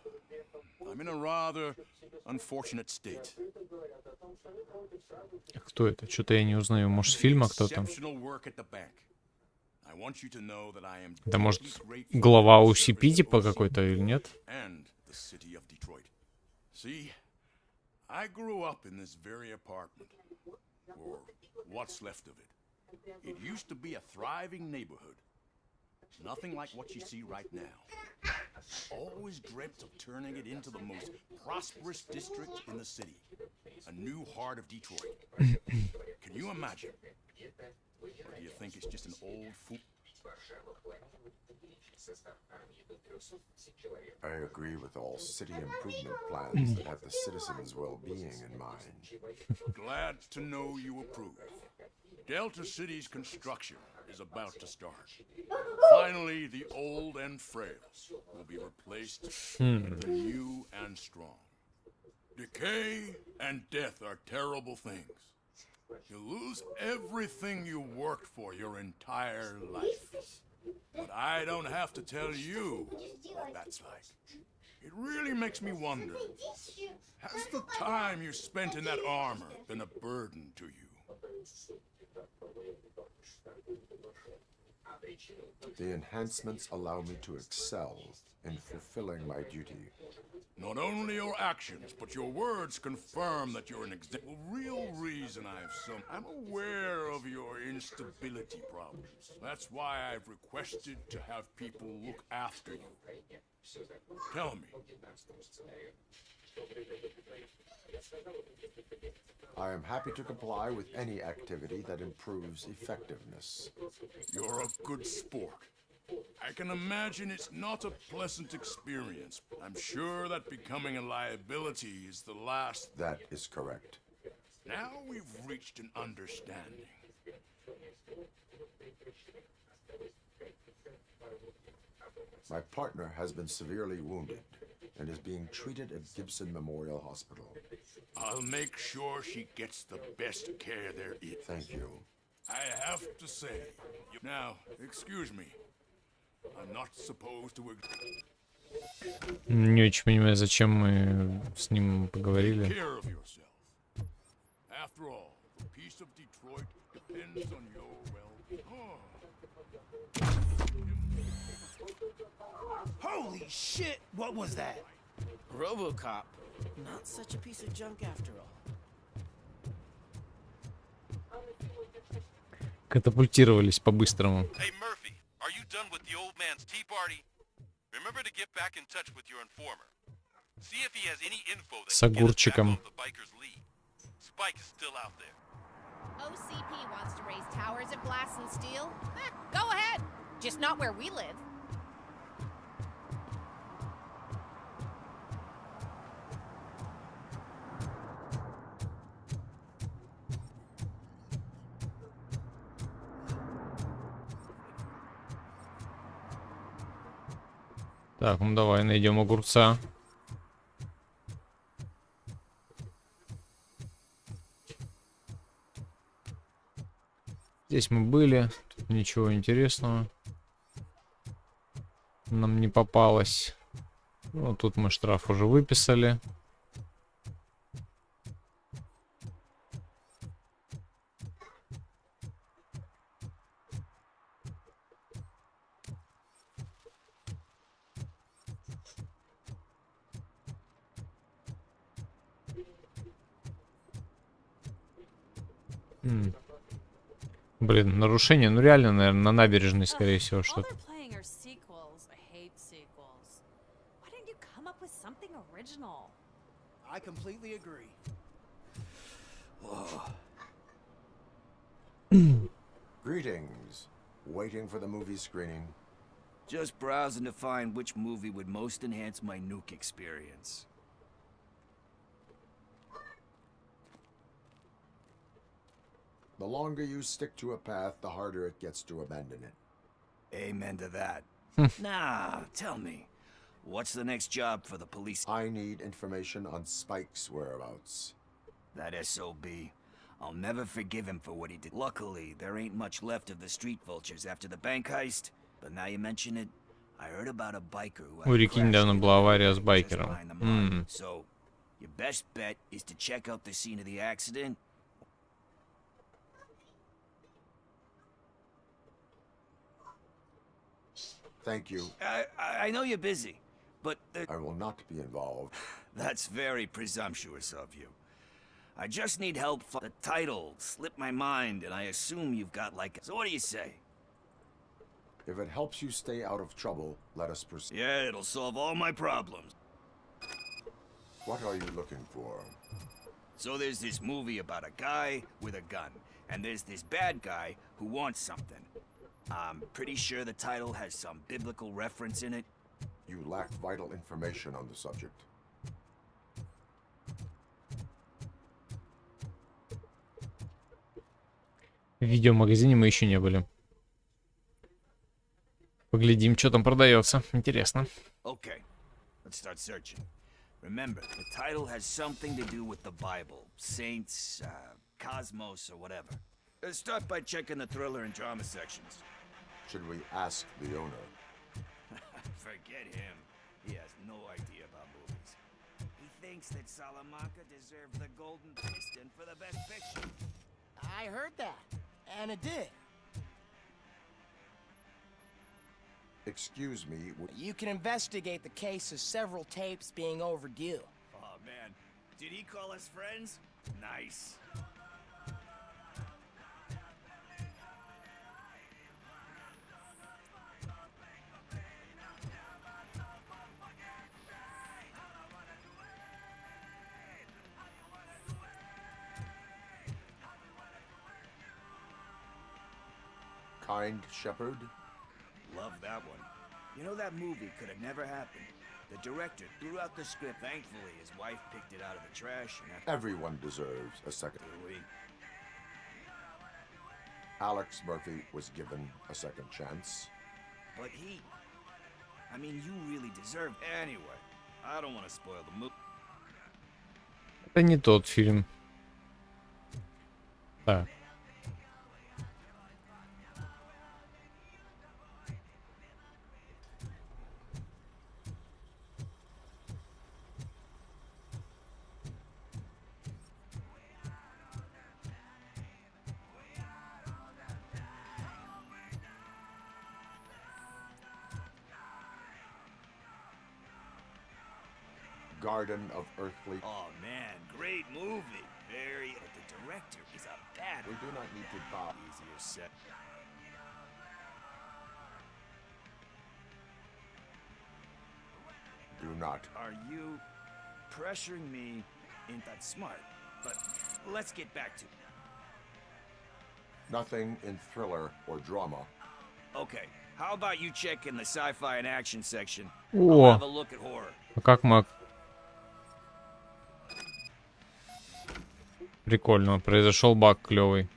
I'm in a rather unfortunate state. Кто это? Что-то я не узнаю. Может, с фильма кто-то? Exceptional work at the bank. I want you to know that I am Да, может, deeply grateful глава for your OCP service типа to какой-то или нет? and the city of Detroit. See, I grew up in this very apartment, or what's left of it. It used to be a thriving neighborhood. Nothing like what you see right now. Always dreamt of turning it into the most prosperous district in the city. A new heart of Detroit. Can you imagine? Or do you think it's just an old fool? I agree with all city improvement plans that have the citizens' well-being in mind. Glad to know you approve. Delta City's construction is about to start. Finally, the old and frail will be replaced with the new and strong. Decay and death are terrible things. You lose everything you worked for your entire life. But I don't have to tell you what that's like. It really makes me wonder, has the time you spent in that armor been a burden to you? The enhancements allow me to excel in fulfilling my duty. Not only your actions, but your words confirm that you're an example. The real reason I'm aware of your instability problems. That's why I've requested to have people look after you. Tell me. I am happy to comply with any activity that improves effectiveness. You're a good sport. I can imagine it's not a pleasant experience. I'm sure that becoming a liability is the last... That is correct. Now we've reached an understanding. My partner has been severely wounded and is being treated at Gibson Memorial Hospital. I'll make sure she gets the best care there is. Thank you. I have to say... Now, excuse me. I'm not supposed to... Не очень понимаю, зачем мы с ним поговорили. Care of yourself. After all, the peace of Detroit depends on your well-being. Holy shit! What was that? RoboCop. Not such a piece of junk after all. Катапультировались по-быстрому. Hey Murphy, are you done with the old man's tea party? Remember to get back in touch with your informer. See if he has any info that С can get us back огурчиком. off the biker's lead. Spike is still out there. OCP wants to raise towers of glass and steel? Go ahead. Just not where we live. Так, ну давай найдем огурца. Здесь мы были, тут ничего интересного нам не попалось. Ну, тут мы штраф уже выписали. Блин, нарушение, ну реально, наверное, на набережной, скорее всего, что-то. I completely agree. Greetings. Waiting for the movie screening. Just browsing to find which movie would most enhance my nuke experience. The longer you stick to a path, the harder it gets to abandon it. Amen to that. Nah, tell me, what's the next job for the police? I need information on Spike's whereabouts. That SOB. I'll never forgive him for what he did. Luckily, there ain't much left of the street vultures after the bank heist. But now you mention it, I heard about a biker who У реки недавно была авария с байкером. So, your best bet is to check out the scene of the accident. Thank you. I know you're busy, but I will not be involved. That's very presumptuous of you. I just need help. The title slipped my mind, and I assume you've got like. So what do you say? If it helps you stay out of trouble, let us proceed. Yeah, it'll solve all my problems. What are you looking for? So there's this movie about a guy with a gun, and there's this bad guy who wants something. I'm pretty sure the title has some biblical reference in it. You lack vital information on the subject. В видеомагазине мы еще не были. Поглядим, что там продается. Интересно. Okay, let's start searching. Remember, the title has something to do with the Bible, saints, cosmos, or whatever. Let's start by checking the thriller and drama sections. Should we ask the owner? Forget him. He has no idea about movies. He thinks that Salamanca deserved the Golden Piston for the best picture. I heard that, and it did. Excuse me. You can investigate the case of several tapes being overdue. Oh man, did he call us friends? Nice. Kind Shepherd? Love that one. You know, that movie could have never happened. The director threw out the script. Thankfully, his wife picked it out of the trash. And Everyone deserves a second. we? Alex Murphy was given a second chance. But he... I mean, you really deserve... Anyway, I don't want to spoil the movie. Это не тот фильм. Так. Garden of Earthly. Oh man, great movie. Very... But the director is a bad... We do not need to bow. Easier set. Do not. Are you pressuring me? Ain't that smart? But let's get back to... Nothing in thriller or drama. Okay, how about you check in the sci-fi and action section? I'll have a look at horror. А как мы... Прикольно, произошел баг клевый.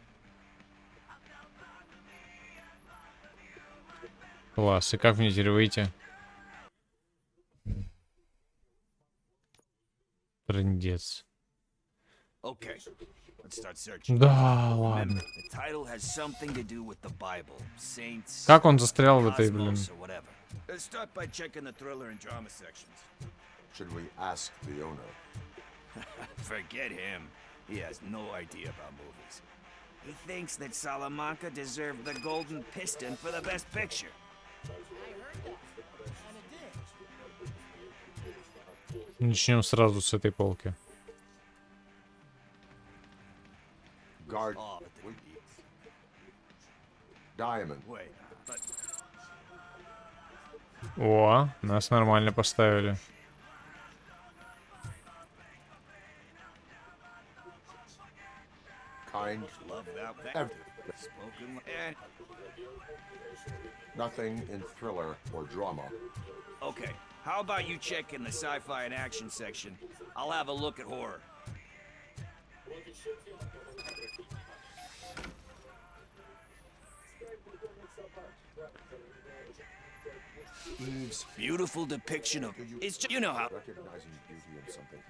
Класс, и как мне теперь выйти? Трындец. Okay, let's start searching. Да, ладно. The title has something to do with the Bible, saints. Как он застрял в этой, блин? Let's start by checking the thriller and drama sections. Should we ask the owner? Forget him. He has no idea about movies. He thinks that Salamanca deserved the Golden Piston for the best picture. Начнем сразу с этой полки. Guard. Diamond. О, нас нормально поставили. Kind. Love that. Nothing in thriller or drama. Okay, how about you check in the sci-fi and action section? I'll have a look at horror. Eve's beautiful depiction of it's just, you know how Recognizing beauty in something.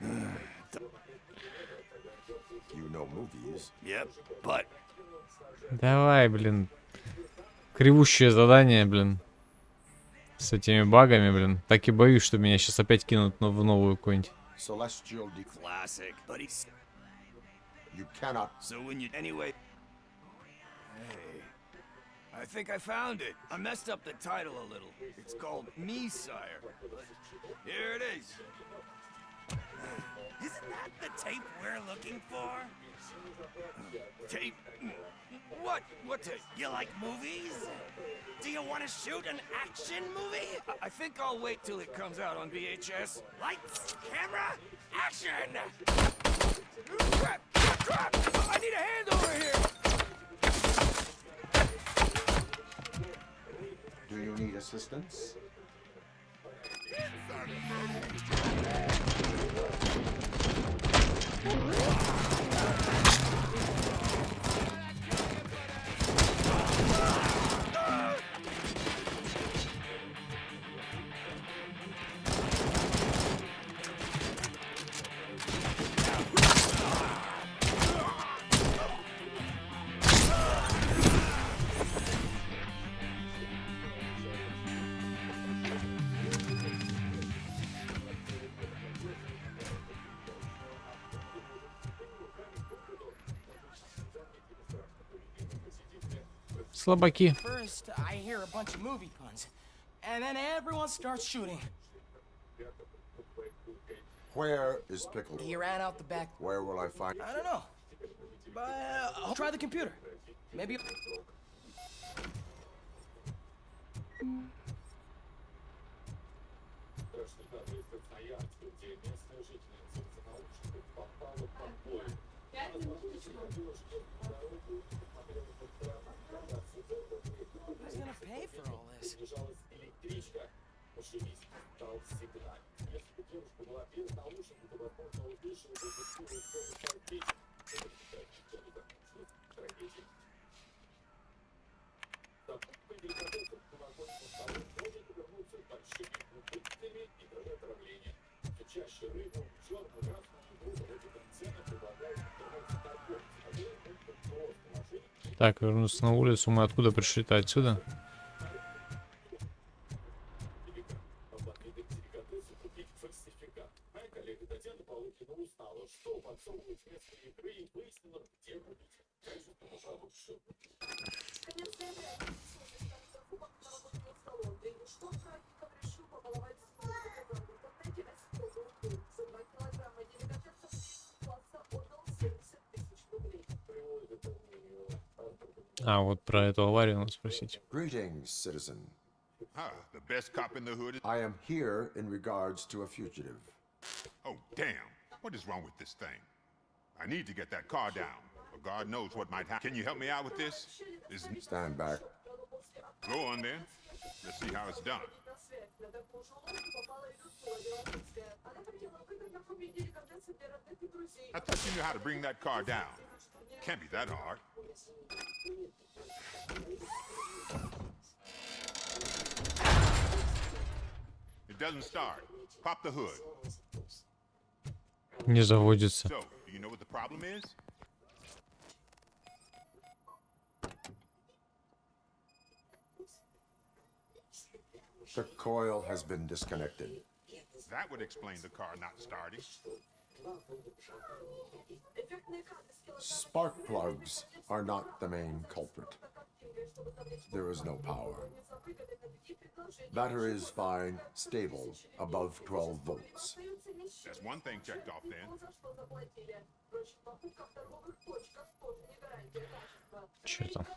You know movies. Yep, but Давай, блин. Кривущее задание, блин. С этими багами, блин. Так и боюсь, что меня сейчас опять кинут в новую какую-нибудь. Celestial classic, but he's you cannot. So when you anyway. Hey, I think I found it. I messed up the title a little. It's called Me, Sire. Here it is. Isn't that the tape we're looking for? Tape? What? What tape? You like movies? Do you want to shoot an action movie? I think I'll wait till it comes out on VHS. Lights, camera, action! Crap! Crap! I need a hand over here! Do you need assistance? Слабаки. First, I hear a bunch of movie puns, and then everyone starts shooting. Where is Pickle? He ran out the back. Where will I find? I don't know. But I'll try the computer. Maybe. Who's gonna pay for all this? Так, вернуться на улицу. Мы откуда пришли-то? Отсюда? А, вот про эту аварию надо спросить. Greetings, citizen. Ah, the best cop in the hood. I am here in regards to a fugitive. Oh, damn. What is wrong with this thing? I need to get that car down, but God knows what might happen. Can you help me out with this? Stand back. Go on then. Let's see how it's done. I thought you knew how to bring that car down. Can't be that hard. It doesn't start. Pop the hood. Не заводится. So, do you know what the problem is? The coil has been disconnected. That would explain the car not starting. Spark plugs are not the main culprit. There is no power. Battery is fine, stable, above 12 volts. That's one thing checked off then.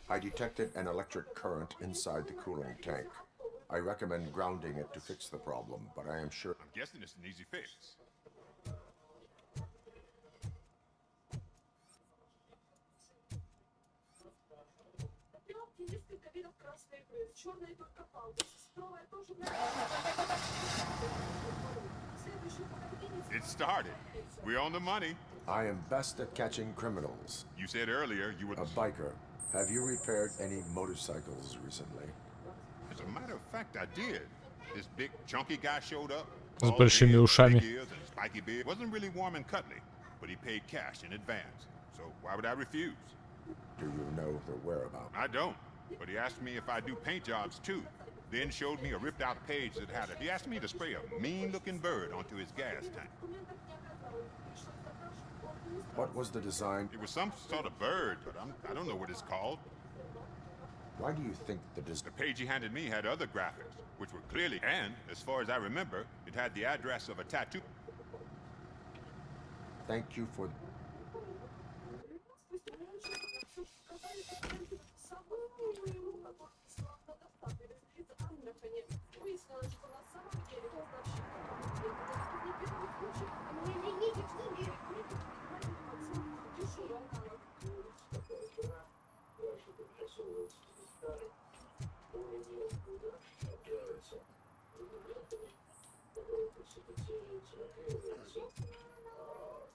I detected an electric current inside the cooling tank. I recommend grounding it to fix the problem, but I am sure... I'm guessing it's an easy fix. It started. We're on the money. I am best at catching criminals. You said earlier you were a biker. Have you repaired any motorcycles recently? As a matter of fact, I did. This big chunky guy showed up. С большими ушами. Spiky beard. Wasn't really warm and cuddly, but he paid cash in advance. So why would I refuse? Do you know the whereabouts? I don't. But he asked me if I do paint jobs too. Then showed me a ripped out page that had it. He asked me to spray a mean looking bird onto his gas tank. What was the design? It was some sort of bird, but I don't know what it's called. Why do you think the page he handed me had other graphics, which were clearly, and as far as I remember, it had the address of a tattoo. Thank you for...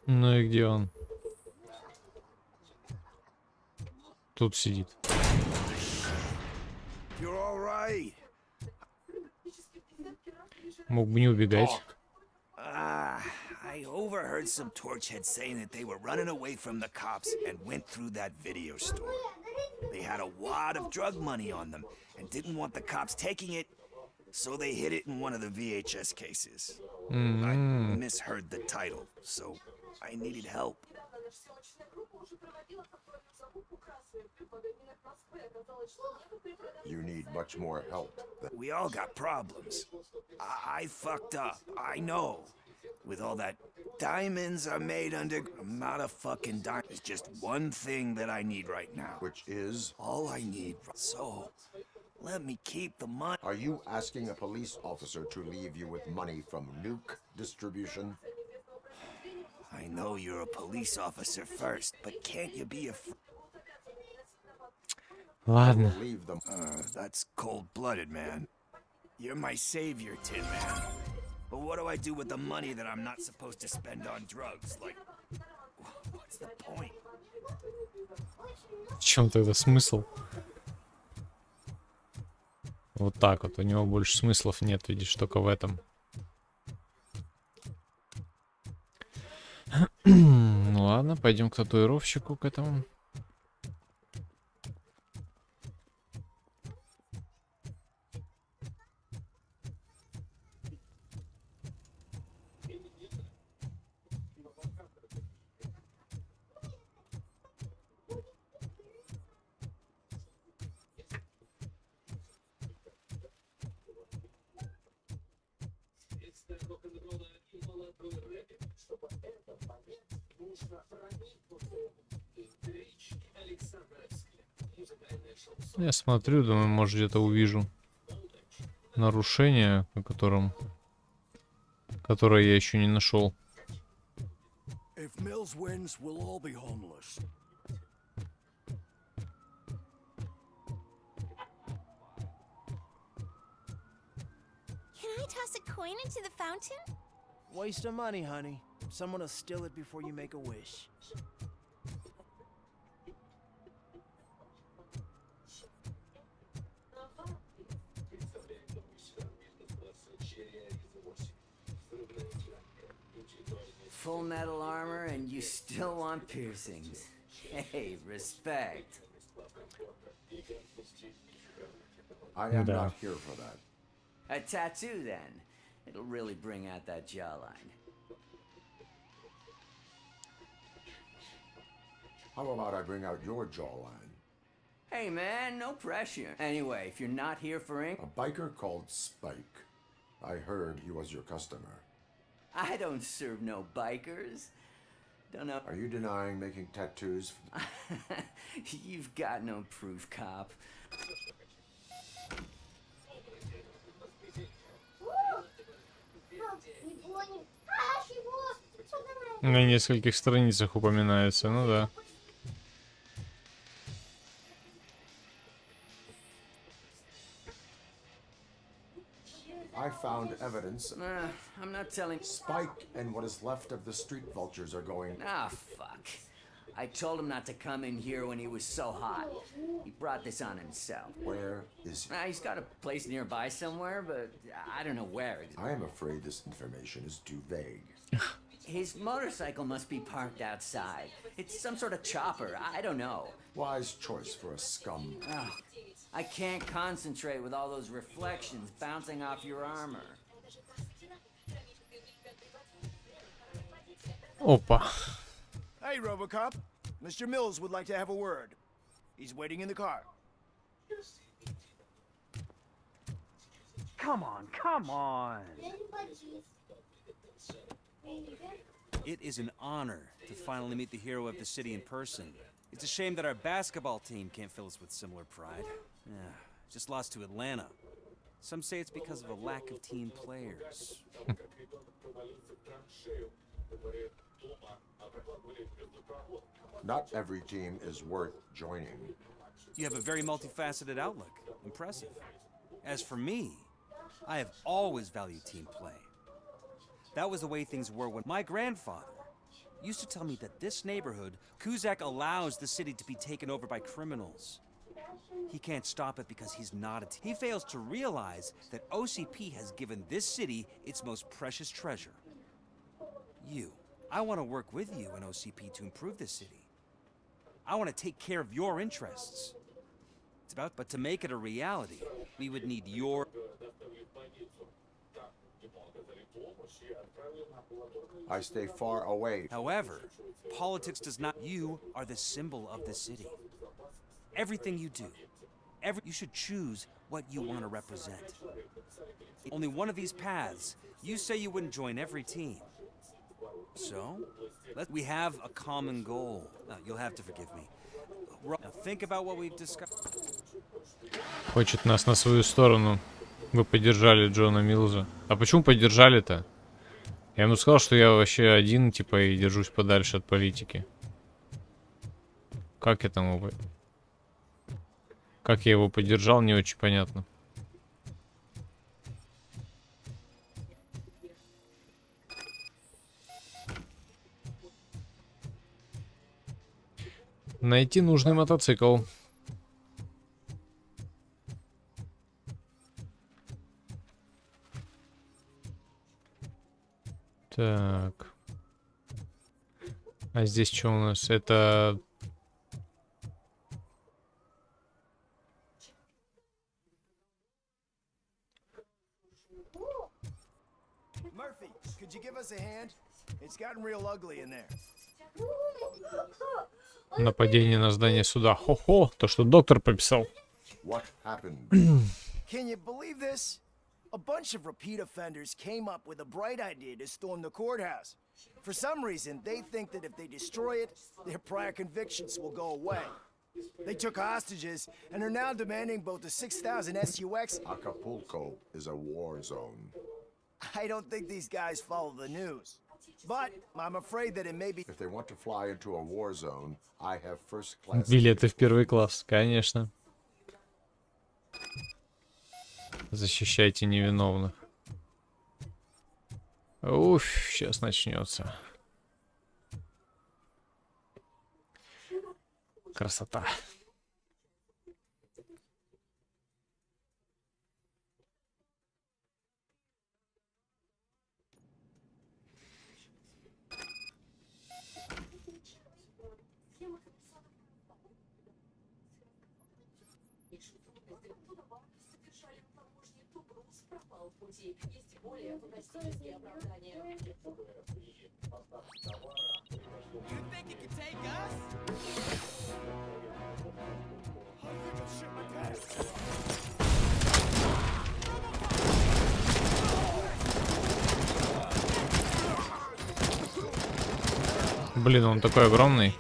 Ну и где он? Тут сидит. Мог бы не убегать. I overheard some torchheads saying that they were running away from the cops and went through that video store. They had a wad of drug money on them and didn't want the cops taking it, so they hid it in one of the VHS cases. I misheard the title, so I needed help. You need much more help. We all got problems. I fucked up, I know. With all that diamonds are made under... I'm not a fucking diamond. There's just one thing that I need right now. Which is? All I need. So, let me keep the money. Are you asking a police officer to leave you with money from nuke distribution? I know you're a police officer first, but can't you be a... Ладно. That's cold-blooded, man. You're my savior, Tin Man. But what do I do with the money that I'm not supposed to spend on drugs? Like, what's the point? В чем тогда смысл? Вот так вот. У него больше смыслов нет, видишь, только в этом. Ну ладно, пойдем к татуировщику, к этому. Я смотрю, думаю, может где-то увижу нарушение, которое я еще не нашел. Can I toss a coin into the fountain? Waste of money, honey. Someone will steal it before you make a wish. Full metal armor and you still want piercings. Hey, respect. I am not here for that. A tattoo, then. It'll really bring out that jawline. How about I bring out your jawline? Hey, man, no pressure. Anyway, if you're not here for ink... A biker called Spike. I heard he was your customer. I don't serve no bikers. Don't know... Are you denying making tattoos? You've got no proof, cop. На нескольких страницах упоминается, ну да. I found evidence. I'm not telling. Spike and what is left of the street vultures are going. Ah, fuck. I told him not to come in here when he was so hot. He brought this on himself. Where is he? He's got a place nearby somewhere, but I don't know where exactly. I am afraid this information is too vague. His motorcycle must be parked outside. It's some sort of chopper. I don't know. Wise choice for a scum. Oh, I can't concentrate with all those reflections bouncing off your armor. Опа. Hey, RoboCop. Mr. Mills would like to have a word. He's waiting in the car. Come on, come on. It is an honor to finally meet the hero of the city in person. It's a shame that our basketball team can't fill us with similar pride. Yeah, just lost to Atlanta. Some say it's because of a lack of team players. Not every team is worth joining. You have a very multifaceted outlook. Impressive. As for me, I have always valued team play. That was the way things were when my grandfather used to tell me that this neighborhood, Kuzak, allows the city to be taken over by criminals. He can't stop it because he's not a team. He fails to realize that OCP has given this city its most precious treasure. You. I want to work with you and OCP to improve this city. I want to take care of your interests. But to make it a reality, we would need your... I stay far away. However, politics does not... You are the symbol of the city. Everything you do, you should choose what you want to represent. Only one of these paths. You say you wouldn't join every team. So, we have a common goal. Now, you'll have to forgive me. Now, think about what we've discussed. Хочет нас на свою сторону. Вы поддержали Джона Милза. А почему поддержали-то? Я ему сказал, что я вообще один, типа, и держусь подальше от политики. Как я там его... Как я его поддержал, не очень понятно. Найти нужный мотоцикл. Так. А здесь что у нас? Это... Murphy, could you give us a hand? It's gotten real ugly in there. Нападение на здание суда. Хо-хо, то, что доктор прописал. What happened? Can you believe this? A bunch of repeat offenders came up with a bright idea to storm the courthouse. For some reason, they think that if they destroy it, their prior convictions will go away. They took hostages and are now demanding both the 6,000 SUX. Acapulco is a war zone. I don't think these guys follow the news. But I'm afraid that it may be... If they want to fly into a war zone, I have first class... Билеты в первый класс, конечно. Защищайте невиновных. Уф, сейчас начнется. Красота. Блин, он такой огромный.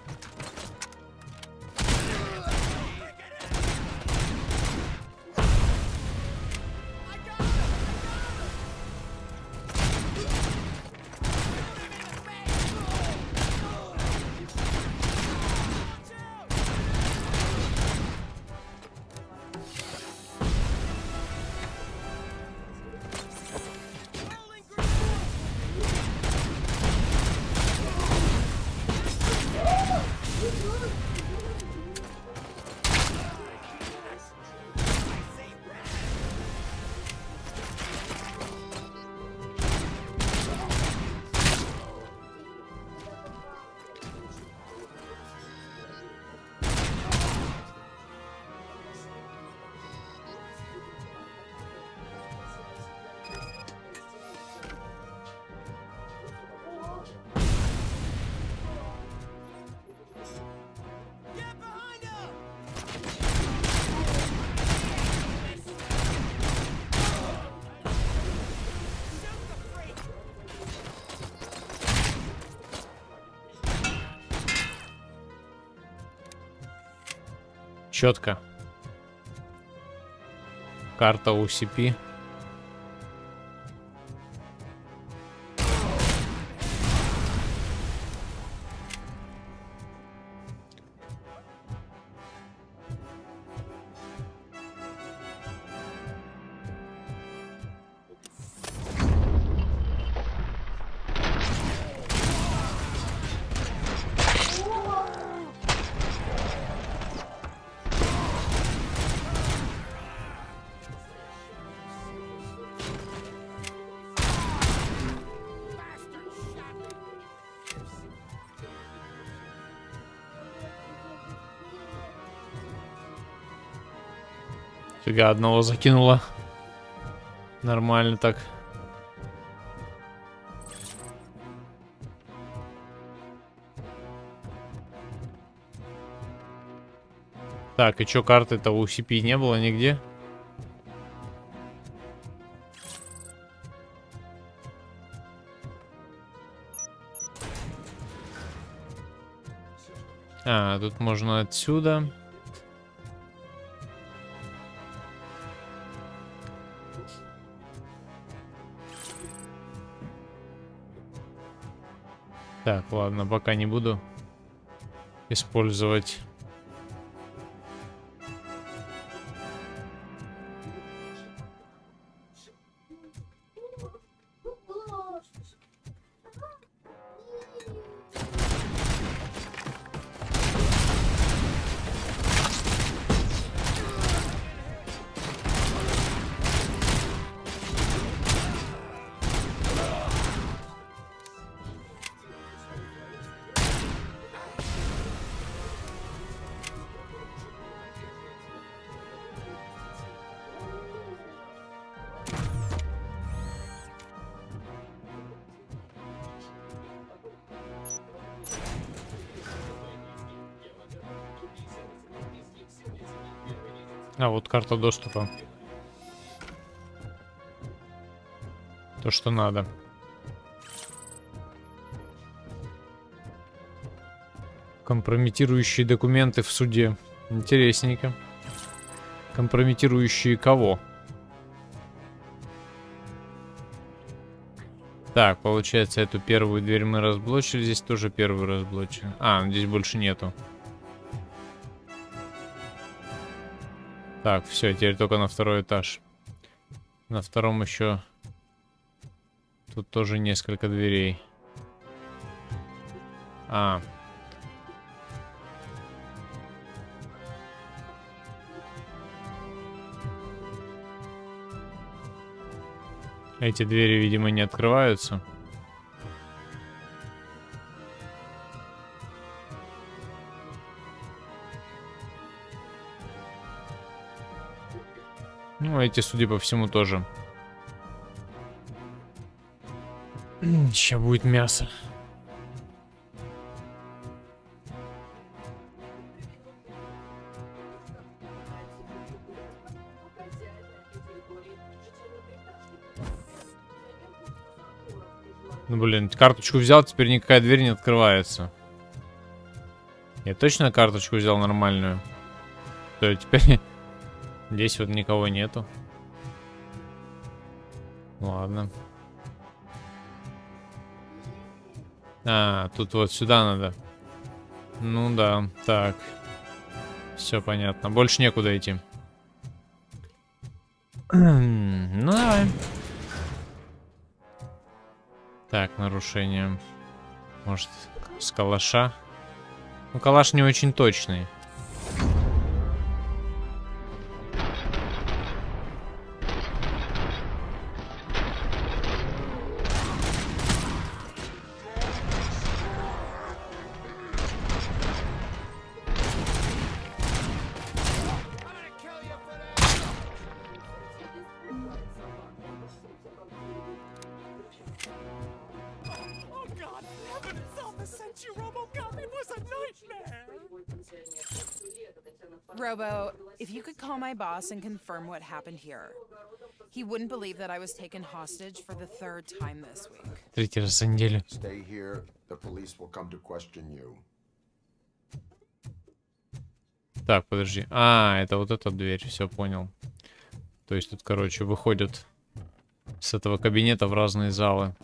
Четко. Карта OCP. Фига, одного закинула. Нормально так. Так, и чё, карты-то у CP не было нигде? А, тут можно отсюда. Так, ладно, пока не буду использовать. А, вот карта доступа. То, что надо. Компрометирующие документы в суде. Интересненько. Компрометирующие кого? Так, получается, эту первую дверь мы разблочили. Здесь тоже первую разблочили. А, здесь больше нету. Так, все, теперь только на второй этаж. На втором еще... Тут тоже несколько дверей. А. Эти двери, видимо, не открываются. Ну, эти, судя по всему, тоже. Сейчас будет мясо. Ну, блин, карточку взял, теперь никакая дверь не открывается. Я точно карточку взял нормальную? То теперь... Здесь вот никого нету. Ладно. А, тут вот сюда надо. Ну да, так. Все понятно. Больше некуда идти. Ну давай. Так, нарушение. Может, с калаша? Ну, калаш не очень точный. Robo, if you could call my boss and confirm what happened here. He wouldn't believe that I was taken hostage for the third time this week. Третий раз за неделю. Stay here. The police will come to question you. Так, подожди. А, это вот эта дверь, все понял. То есть тут, короче, выходят с этого кабинета в разные залы.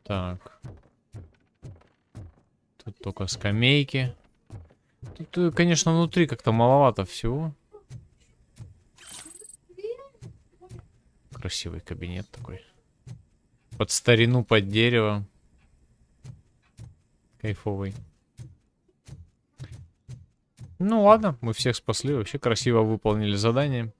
Так. Тут только скамейки. Тут, конечно, внутри как-то маловато всего. Красивый кабинет такой. Под старину, под дерево. Кайфовый. Ну ладно, мы всех спасли. Вообще красиво выполнили задание.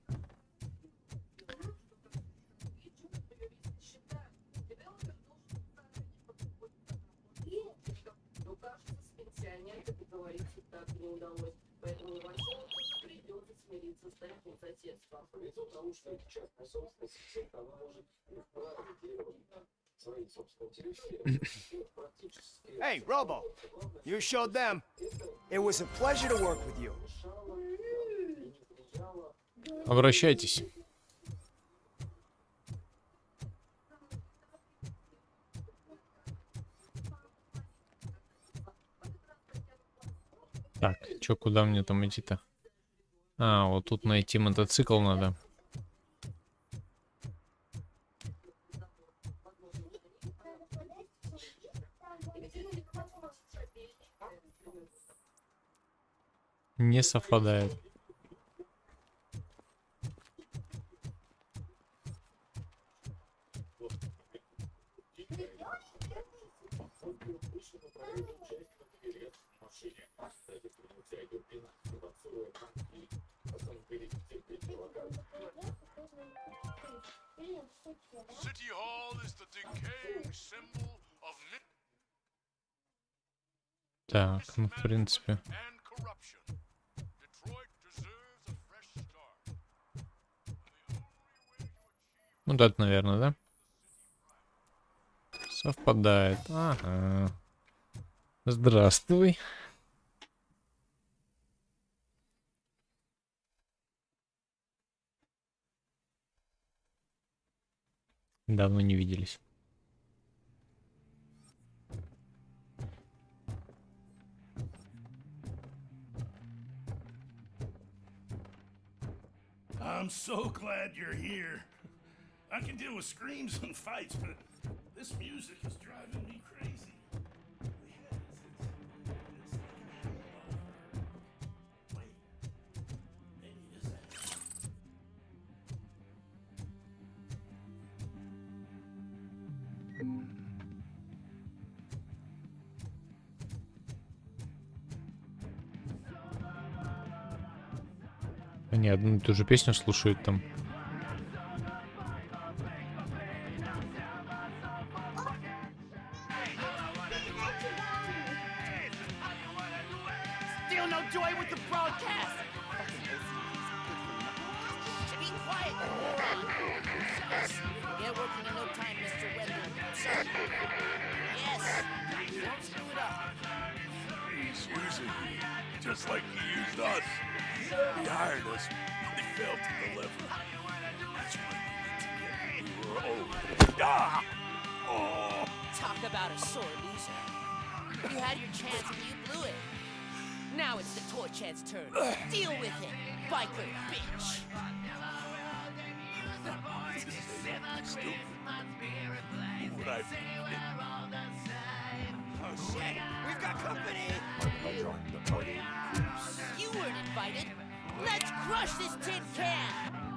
Hey, Robo, you showed them. It was a pleasure to work with you. Обращайтесь. Так, чё, куда мне там идти-то? А, вот тут найти мотоцикл надо. Не совпадает. City Hall is the decaying symbol of Так, ну в принципе. Ну да, наверное, да? Совпадает. Ага. Здравствуй. Давно не виделись. I'm so glad you're here. I can deal with screams and fights, but this music is driving me crazy. Они одну и ту же песню слушают там. Still no joy with the broadcast. Be quiet. Get working in no time, Mr. Wendell. Sir. Yes. Don't screw it up. He's using you, just like he used us. He hired us, but he failed to deliver. That's why we need to get we were old. Ah! Oh! Talk about a sore loser. You had your chance and you blew it. Now it's the Torchhead's turn. Deal with it, biker bitch. Stupid. What I Oh shit, we've got company. You weren't invited. Let's crush this tin can.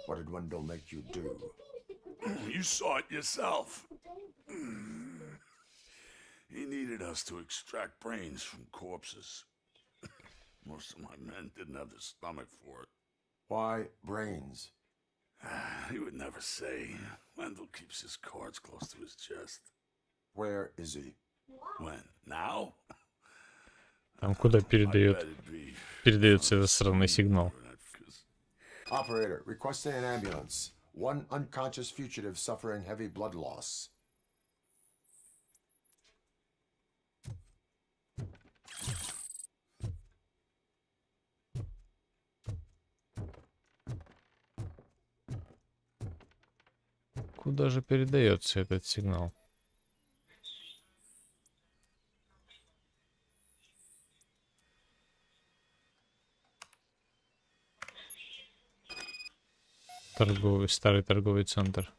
What did Wendell make you do? You saw it yourself. He needed us to extract brains from corpses. Most of my men didn't have the stomach for it. Why brains? He would never say. Wendell keeps his cards close to his chest. Where is he? When? Now? Там куда передается этот странный сигнал? Operator, requesting an ambulance. One unconscious fugitive suffering heavy blood loss. Куда же передается этот сигнал? Старый торговый центр.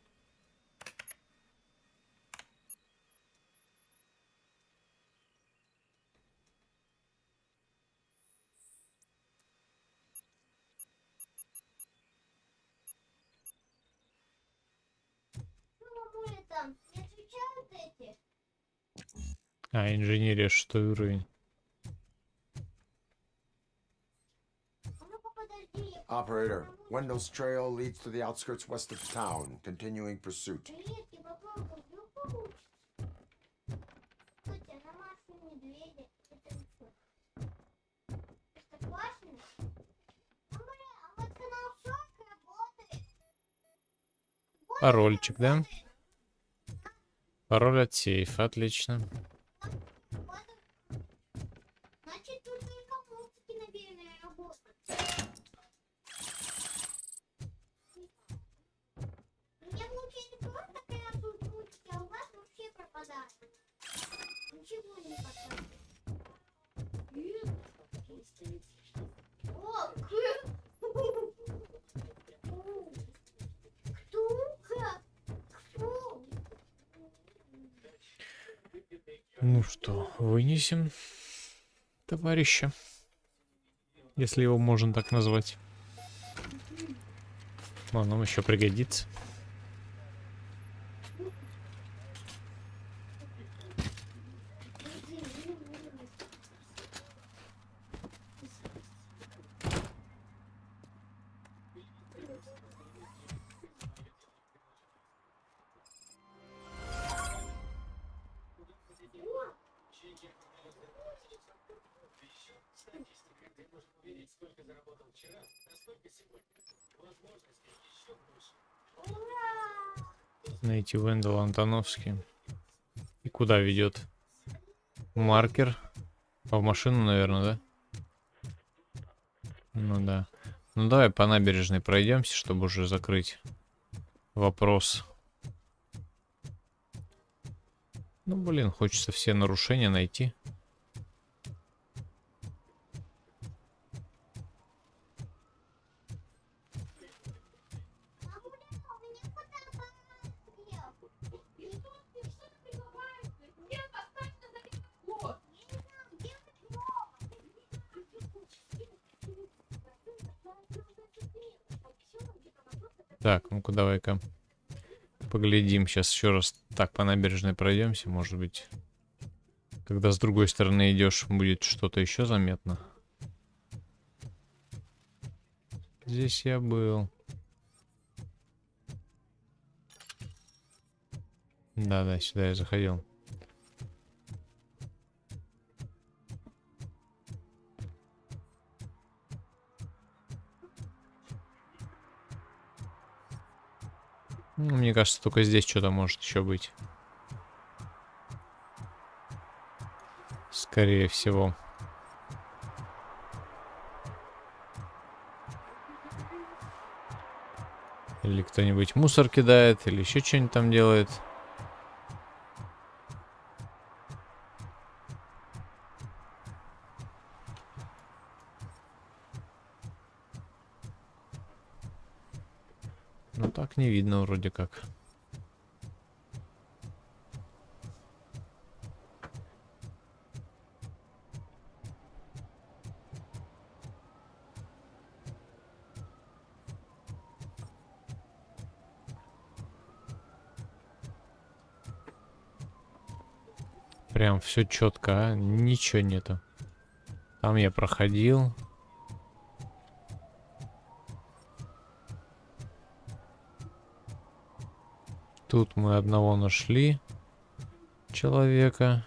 А, инженерия 6 уровень. Operator, Wendell's trail leads to the outskirts west of town, continuing pursuit. Парольчик, да? Пароль от сейфа, отлично. Ну что, вынесем товарища, если его можно так назвать. Он нам еще пригодится. Найти Вендела Антоновский. И куда ведет? Маркер. В машину, наверное, да? Ну да. Ну давай по набережной пройдемся, чтобы уже закрыть вопрос. Ну блин, хочется все нарушения найти. Так, ну-ка давай-ка поглядим. Сейчас еще раз так по набережной пройдемся. Может быть, когда с другой стороны идешь, будет что-то еще заметно. Здесь я был. Да-да, сюда я заходил. Ну, мне кажется, только здесь что-то может еще быть. Скорее всего. Или кто-нибудь мусор кидает, или еще что-нибудь там делает. Ну так не видно вроде как. Прям все четко, а? Ничего нету. Там я проходил. Тут мы одного нашли. Человека.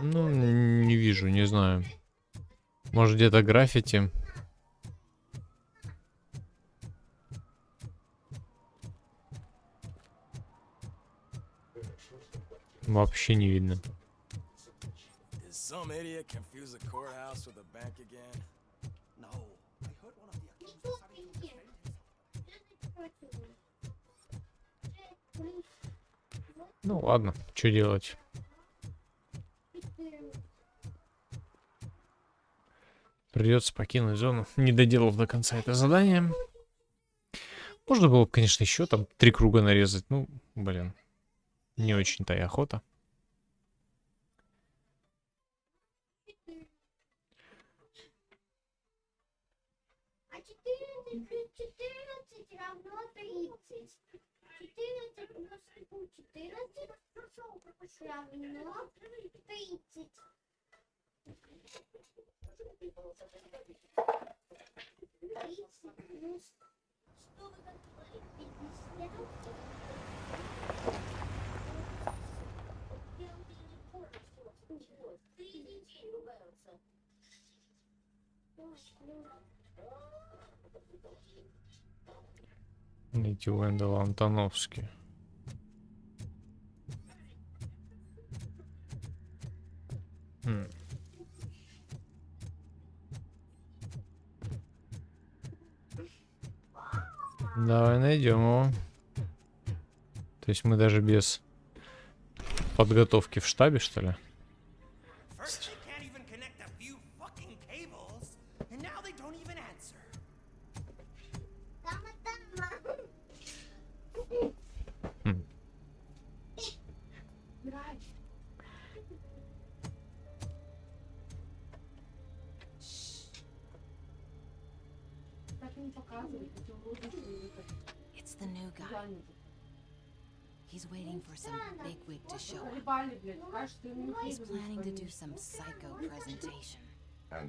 Ну, не вижу, не знаю. Может, где-то граффити. Вообще не видно. Ну ладно, что делать? Придется покинуть зону, не доделав до конца это задание. Можно было бы, конечно, еще там 3 круга нарезать. Ну, блин, не очень-то и охота. Найти Вендела Антоновский. Давай найдем его. То есть мы даже без подготовки в штабе, что ли? It's the new guy. He's waiting for some bigwig to show up. He's planning to do some psycho presentation.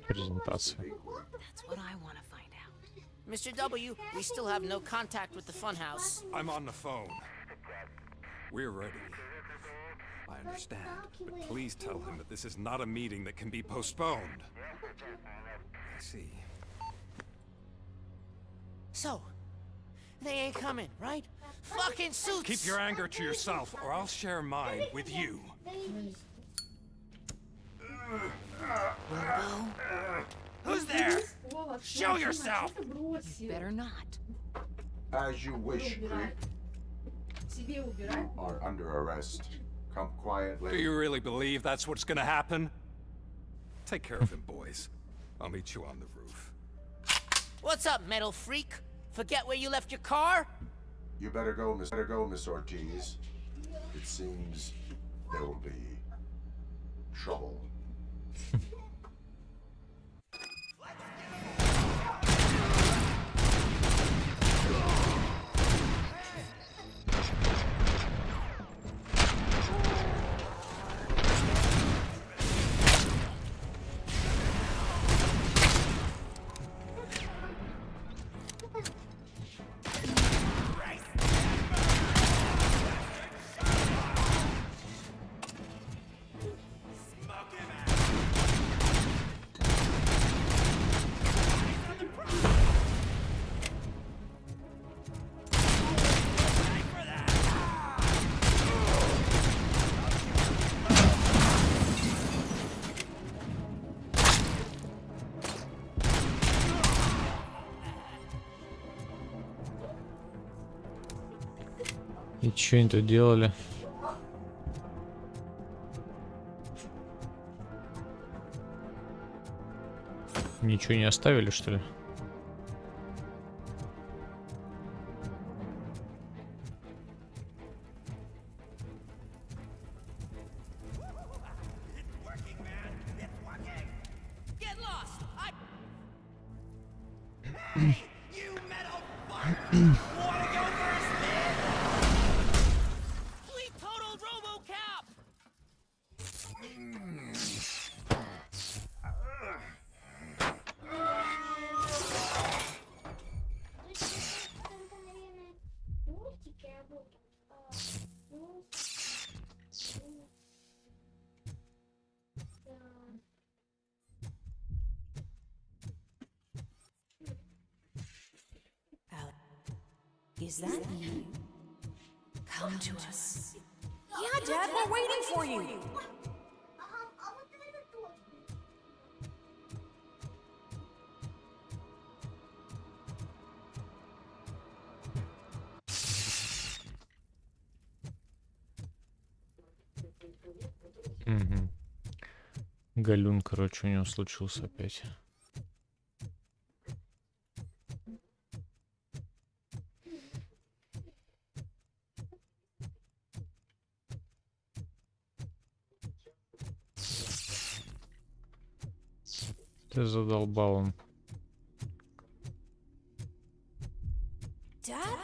Презентация. That's what I want to find out. Mr. W, we still have no contact with the funhouse. I'm on the phone. We're ready. I understand, but please tell him that this is not a meeting that can be postponed. I see. So, they ain't coming, right? Fucking suits! Keep your anger to yourself, or I'll share mine with you. Robo? Who's there? Show yourself! You better not. As you wish, creep. You are under arrest. Come quietly. Do you really believe that's what's gonna happen? Take care of him, boys. I'll meet you on the roof. What's up, metal freak? Forget where you left your car? You better go, Miss Ortiz. It seems there will be trouble. И что они тут делали? Ничего не оставили, что ли? Wanna go first, man? We totaled RoboCop! Is that you? Come to us. Yeah, Dad, we're waiting for you. Угу. Галюн, короче, у него случился опять. Ты задолбал он. Dad,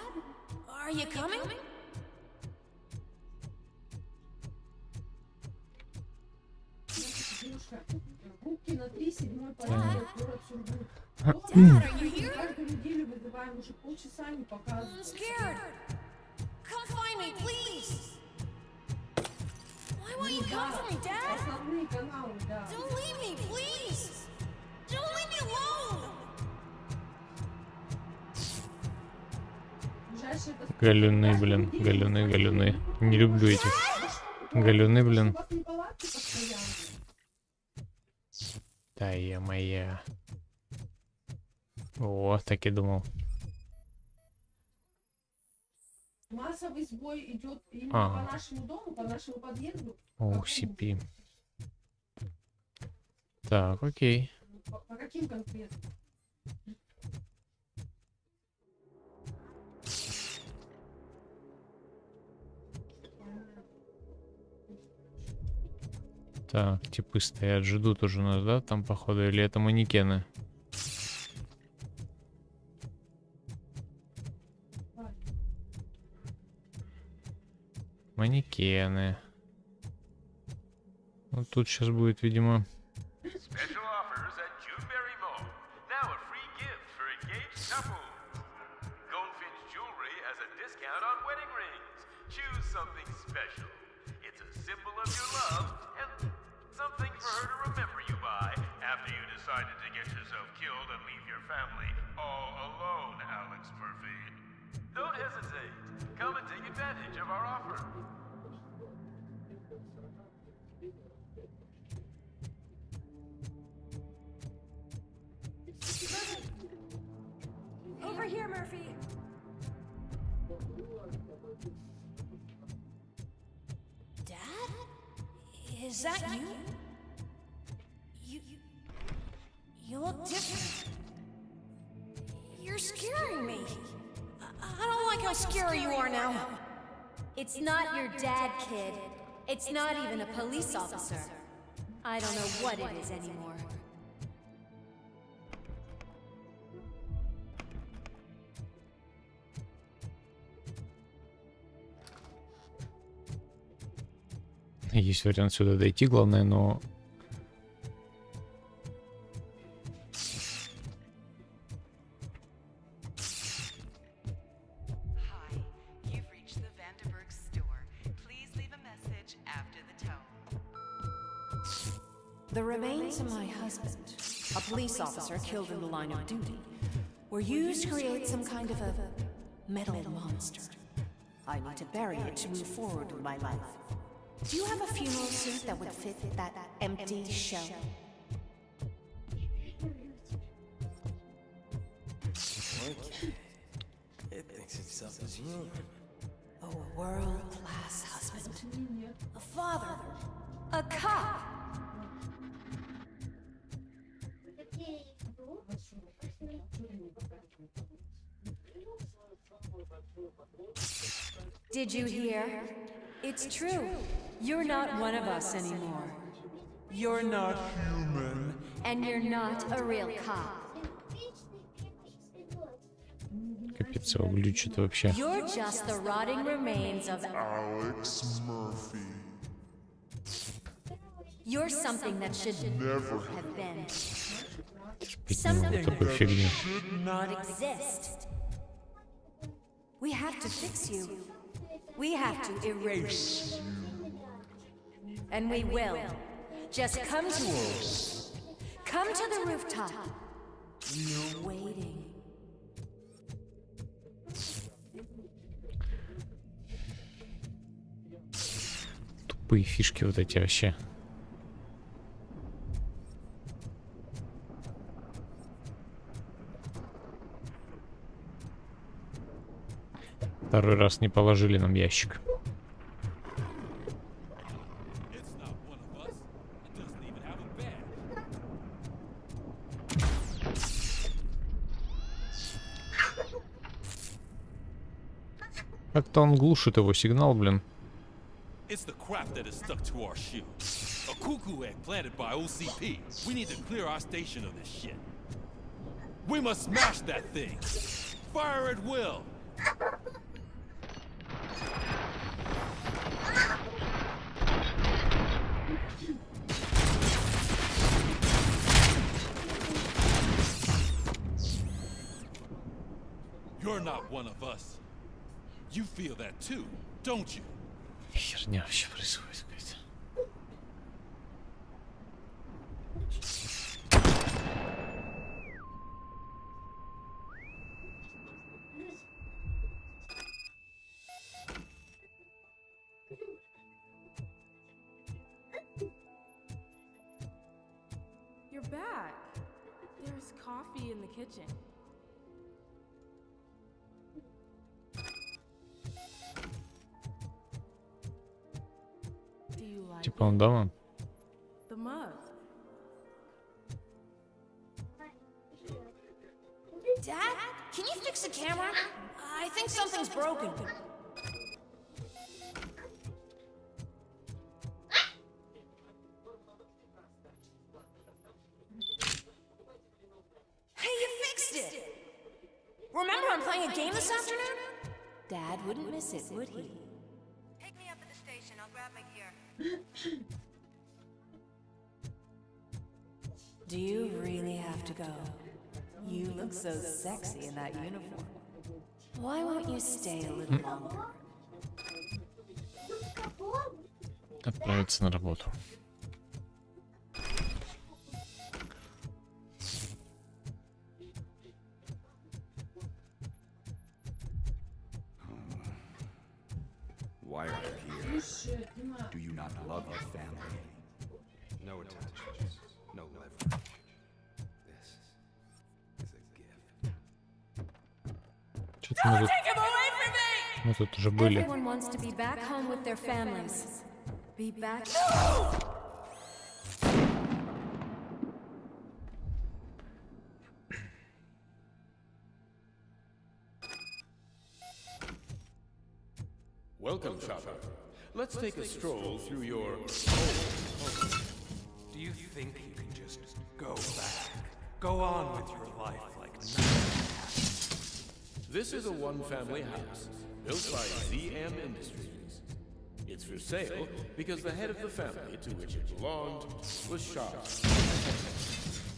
are you coming? Dad, are you here? I'm scared. Come find me, please. Why won't you come for me, Dad? Don't leave me, please. Don't leave me alone. Галюны, блин. Галюны. Не люблю этих. Галюны, блин. Да я моя. О, так и думал. Массовый сбой идет именно по нашему дому, по нашему подъезду. OCP. Так, окей. По каким конкретно? Так, типы стоят, ждут уже нас, да, там походу, или это манекены? Манекены. Вот тут сейчас будет, видимо... Special offers at Jewelry Mall. Now a free gift for engaged couples. Goldfinch Jewelry has a discount on wedding rings. Choose something special. It's a symbol of your love and something for her to remember you by after you decided to get yourself killed and leave your family all alone, Alex Murphy. Don't hesitate. Come and take advantage of our offer. Over here, Murphy. Dad? Is that you? You look different. You're scaring me. I don't like how scary you are now. It's not your dad, kid. It's not even a police officer. I don't know what it is anymore. Есть вариант сюда дойти, главное, но... The remains of my husband, a police officer killed in the line of duty, were used to create some kind of a metal monster. I need to bury it to move forward with my life. Do you have a funeral suit that would fit that empty shell? Okay. It thinks itself as human. A world-class husband, a father, a cop. Did you hear? It's true. You're not one of us anymore. You're not human. And you're not a real cop. Капец, его глючит вообще. You're just the rotting remains of Alex Murphy. You're something that should never have been. Something that should not exist. We have to fix you. We have to erase you. And we will. Just come to us. Come to the rooftop. We're waiting. Тупые фишки вот эти вообще. Второй раз не положили нам ящик. Как-то он глушит его сигнал, блин. It's the crap that is stuck to our shoe. A cuckoo egg planted by OCP. We need to clear our station of this shit. We must smash that thing. Fire at will. You're not one of us. You feel that too, don't you? Херня вообще происходит какая-то. You're back. There's coffee in the kitchen. Типа он дома? The mug. Dad, can you fix the camera? I think something's broken. Hey, you fixed it! Remember I'm playing a game this afternoon? Dad wouldn't miss it, would he? Take me up at the station. I'll grab my gear. Do you really have to go? You look so sexy in that uniform. Why won't you stay a little longer? Отправиться на работу. Why are you here? Do you not love your family? No attachments, no leverage. This is a gift. Что-то мы тут уже были. Everyone wants to be back home with their families. Be back. Welcome, shopper. Let's take a stroll through your home. Do you think you can just go back? Go on with your life like nothing? This is a one-family house built by ZM Industries. It's for sale because the head of the family to which it belonged was shot.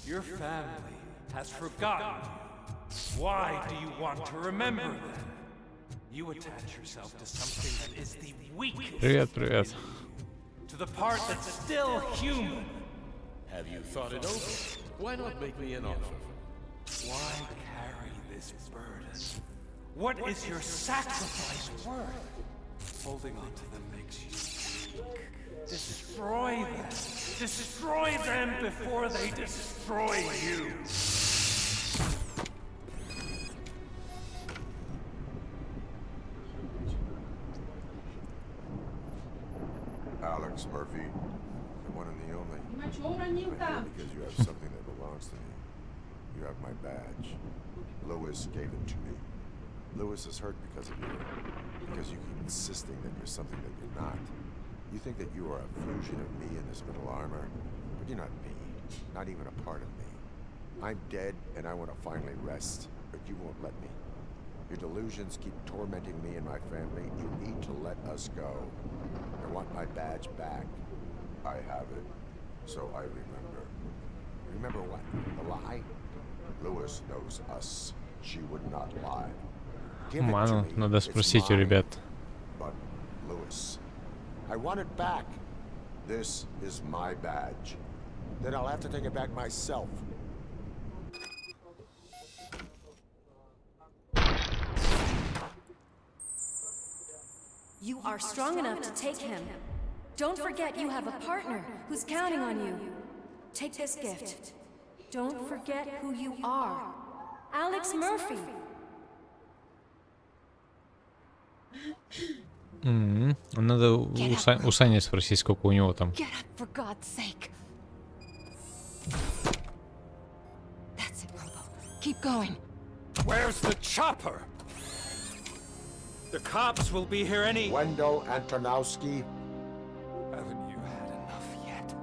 Your family has forgotten you. Why do you want to remember them? You attach yourself to something that is the weakest. Привет. To the part that's still human. Have you thought it over? Why not make me an offer? Why carry this burden? What is your sacrifice worth? Holding on to them makes you weak. Destroy them. Destroy them before they destroy you. Alex Murphy, the one and the only. I'm here because you have something that belongs to me. You have my badge. Lewis gave it to me. Lewis is hurt because of you. Because you keep insisting that you're something that you're not. You think that you are a fusion of me in this metal armor, but you're not me. Not even a part of me. I'm dead, and I want to finally rest, but you won't let me. Your delusions keep tormenting me and my family. You need to let us go. I want my badge back. I have it, so I remember. Remember what? The lie? Lewis knows us. She would not lie. Give it to me. Надо спросить у ребят. But Lewis, I want it back. This is my badge. Then I'll have to take it back myself. You are strong enough to take him. Don't forget you have a partner who's counting on you. Take this gift. Don't forget who you are. Alex Murphy. Надо у Сани спросить, сколько у него там. Get up, for God's sake. That's it, Robo. Keep going. Where's the chopper? The cops will be here any... Wendell Antonovsky. Haven't you had enough yet?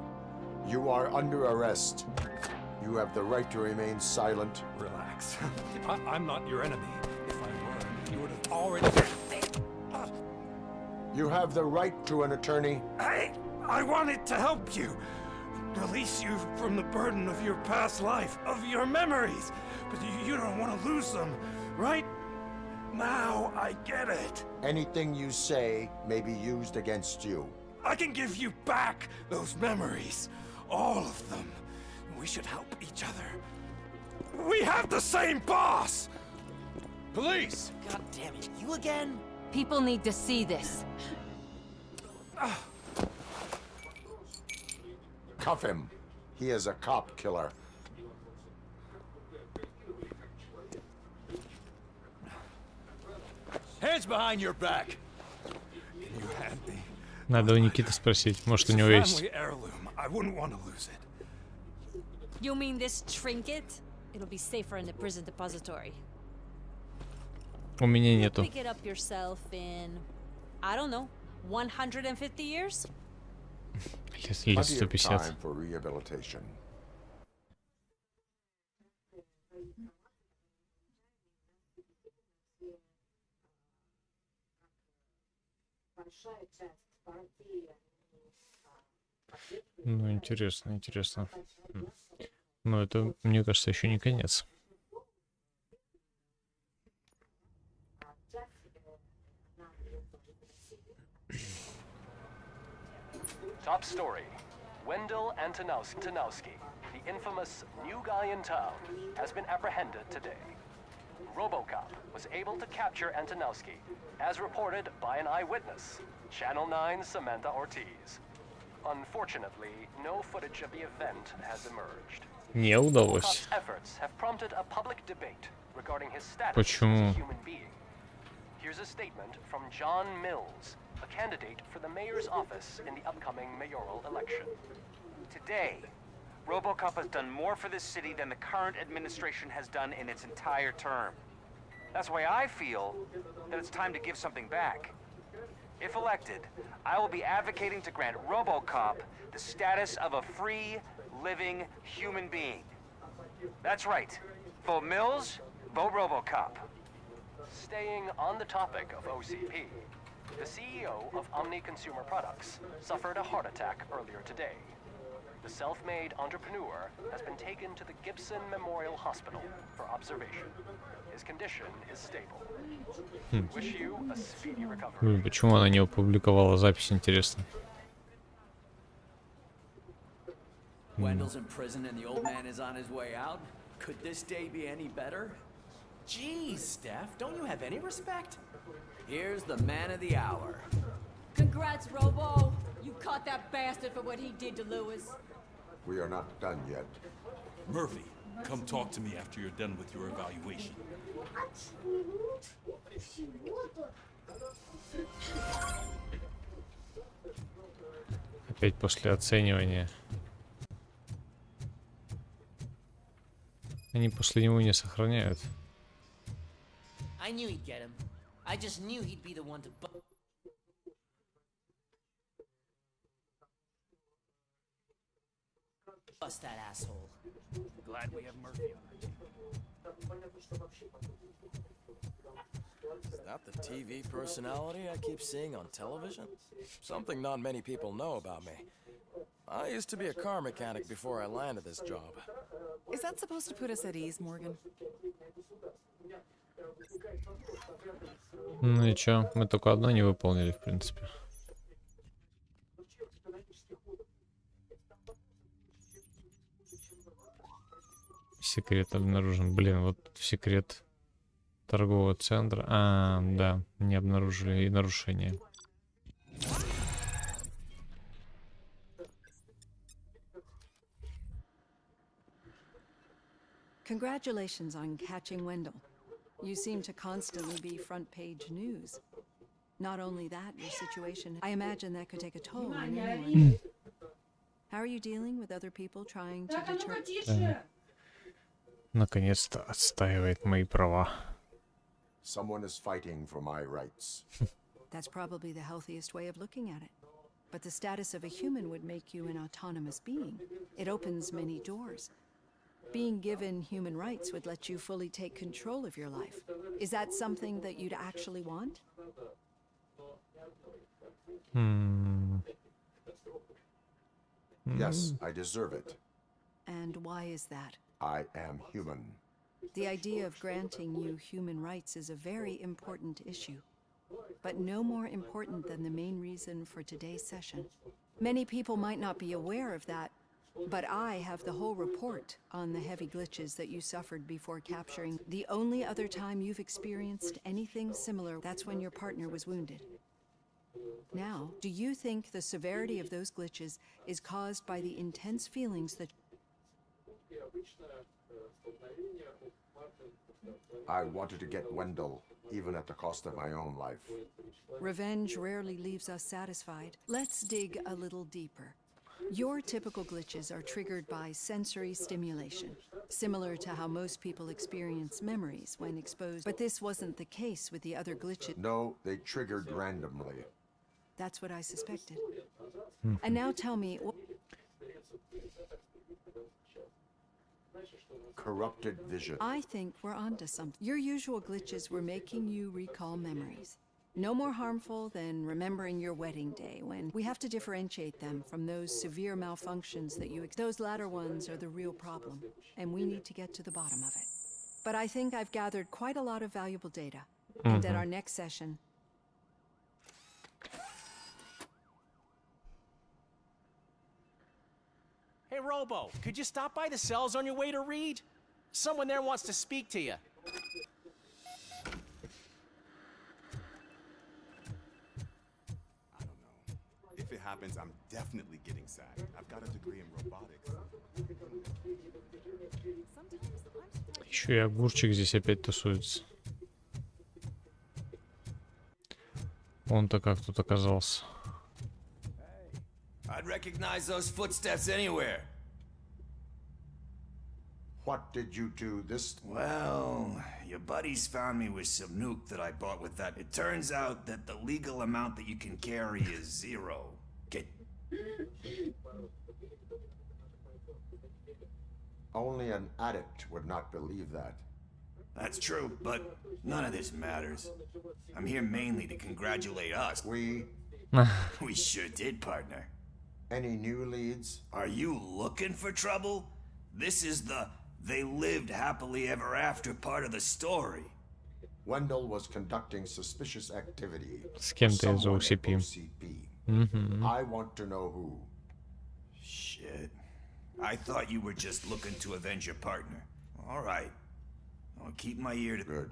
You are under arrest. You have the right to remain silent. Relax. I'm not your enemy. If I were, you would have already... You have the right to an attorney. I wanted to help you. Release you from the burden of your past life, of your memories. But you don't want to lose them, right? Now I get it. Anything you say may be used against you. I can give you back those memories. All of them. We should help each other. We have the same boss! Police! God damn it, you again? People need to see this. Cuff him. He is a cop killer. Hands behind your back. Can you hand me? Надо у Никиты спросить, может у него есть. I wouldn't want to lose it. You mean this trinket? It'll be safer in the prison depository. У меня нету. Pick it up yourself in, I don't know, 150 years? Или 150. Time for rehabilitation. Ну, интересно, интересно. Но это, мне кажется, еще не конец. Top story. Wendell Antonovsky, the infamous new guy in town, has been apprehended today. RoboCop was able to capture Antonovsky, as reported by an eyewitness, Channel 9's Samantha Ortiz. Unfortunately, no footage of the event has emerged. Не удалось. RoboCop's efforts have prompted a public debate regarding his status Почему? as a human being. Here's a statement from John Mills, a candidate for the mayor's office in the upcoming mayoral election. Today, RoboCop has done more for this city than the current administration has done in its entire term. That's why I feel that it's time to give something back. If elected, I will be advocating to grant RoboCop the status of a free, living human being. That's right. Vote Mills, vote RoboCop. Staying on the topic of OCP, the CEO of Omni Consumer Products suffered a heart attack earlier today. The self-made entrepreneur has been taken to the Gibson Memorial Hospital for observation. His condition is stable. Wish you a speedy recovery. Почему она не опубликовала запись, интересно? Wendell's in prison and the old man is on his way out. Could this day be any better? Jeez, Steph, don't you have any respect? Here's the man of the hour. Congrats, Robo. You caught that bastard for what he did to Lewis. We are not done yet. Murphy, come talk to me after you're done with your evaluation. Опять после оценивания. Они после него не сохраняют. I knew he'd get him. I just knew he'd be the one to bust that asshole. Glad we have Murphy on our team. That the TV personality I keep seeing on television? Something not many people know about me. I used to be a car mechanic before I landed this job. Is that supposed to put us at ease, Morgan? Ну и чё, мы только одно не выполнили, в принципе. Секрет обнаружен. Блин, вот секрет торгового центра. А, да, не обнаружили и нарушение. Congratulations on catching Wendell. You seem to constantly be front page news. Not only that, your situation, I imagine that could take a toll on anyone. How are you dealing with other people trying to deter... Наконец-то отстаивает мои права. Someone is fighting for my rights. That's probably the healthiest way of looking at it. But the status of a human would make you an autonomous being. It opens many doors. Being given human rights would let you fully take control of your life. Is that something that you'd actually want? Yes, I deserve it. And why is that? I am human. The idea of granting you human rights is a very important issue, but no more important than the main reason for today's session. Many people might not be aware of that, but I have the whole report on the heavy glitches that you suffered before capturing. The only other time you've experienced anything similar, that's when your partner was wounded. Now, do you think the severity of those glitches is caused by the intense feelings that... I wanted to get Wendell, even at the cost of my own life. Revenge rarely leaves us satisfied. Let's dig a little deeper. Your typical glitches are triggered by sensory stimulation, similar to how most people experience memories when exposed. But this wasn't the case with the other glitches. No, they triggered randomly. That's what I suspected. And now tell me... Corrupted vision. I think we're onto something. Your usual glitches were making you recall memories. No more harmful than remembering your wedding day, when we have to differentiate them from those severe malfunctions that you... Those latter ones are the real problem, and we need to get to the bottom of it. But I think I've gathered quite a lot of valuable data. And at our next session... Hey, Robo, could you stop by the cells on your way to Reed? Someone there wants to speak to you. If it happens, I'm definitely getting sad. I've got a degree in robotics. Еще и огурчик здесь опять тусуется. Он-то как тут оказался? I'd recognize those footsteps anywhere. What did you do this? Well, your buddies found me with some nuke that I bought with that. It turns out that the legal amount that you can carry is 0. Get... Only an addict would not believe that. That's true, but none of this matters. I'm here mainly to congratulate us. We sure did, partner. Any new leads? Are you looking for trouble? This is the they lived happily ever after part of the story. Wendell was conducting suspicious activity. С кем-то из OCP. I want to know who. Shit. I thought you were just looking to avenge your partner. All right. I'll keep my ear to... Good.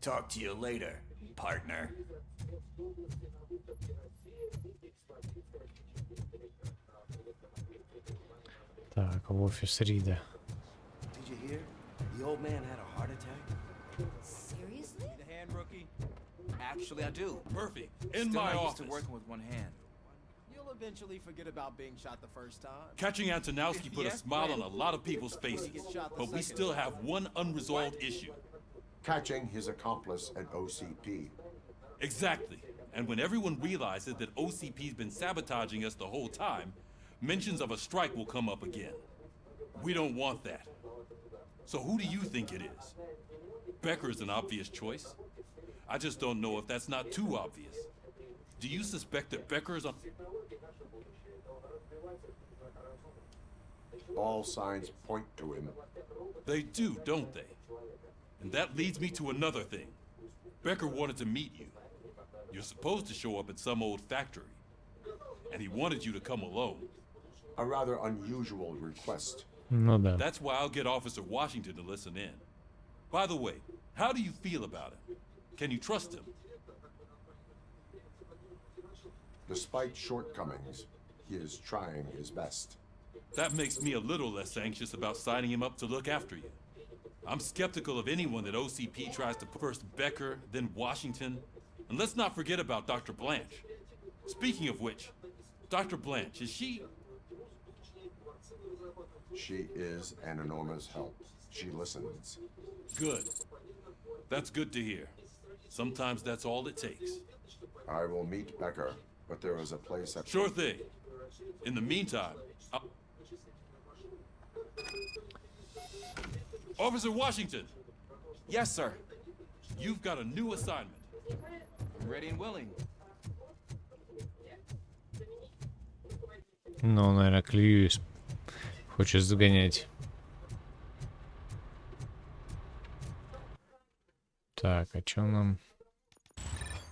Talk to you later, partner. Так, в офис Рида. Did you hear? The old man had a heart attack. Seriously? Need a hand, rookie? Actually, I do. Perfect. In Still my not office. used to working with one hand. You'll eventually forget about being shot the first time. Catching Antonovsky put a Yeah, smile on when? a lot of people's faces, but we still have one unresolved issue. Catching his accomplice at OCP. Exactly. And when everyone realizes that OCP's been sabotaging us the whole time, mentions of a strike will come up again. We don't want that. So who do you think it is? Becker is an obvious choice. I just don't know if that's not too obvious. Do you suspect that Becker is on... All signs point to him. They do, don't they? And that leads me to another thing. Becker wanted to meet you. You're supposed to show up at some old factory. And he wanted you to come alone. A rather unusual request. Ну да. That's why I'll get Officer Washington to listen in. By the way, how do you feel about him? Can you trust him? Despite shortcomings, he is trying his best. That makes me a little less anxious about signing him up to look after you. I'm skeptical of anyone that OCP tries to put first Becker, then Washington. And let's not forget about Dr. Blanche. Speaking of which, Dr. Blanche, is she... She is an enormous help. She listens. Good. That's good to hear. Sometimes that's all it takes. I will meet Becker, but there is a place at... Sure thing. In the meantime, Officer Washington! Yes, sir. You've got a new assignment. I'm ready and willing. Ну, наверное, клююсь. Хочет загонять. Так, а чё нам?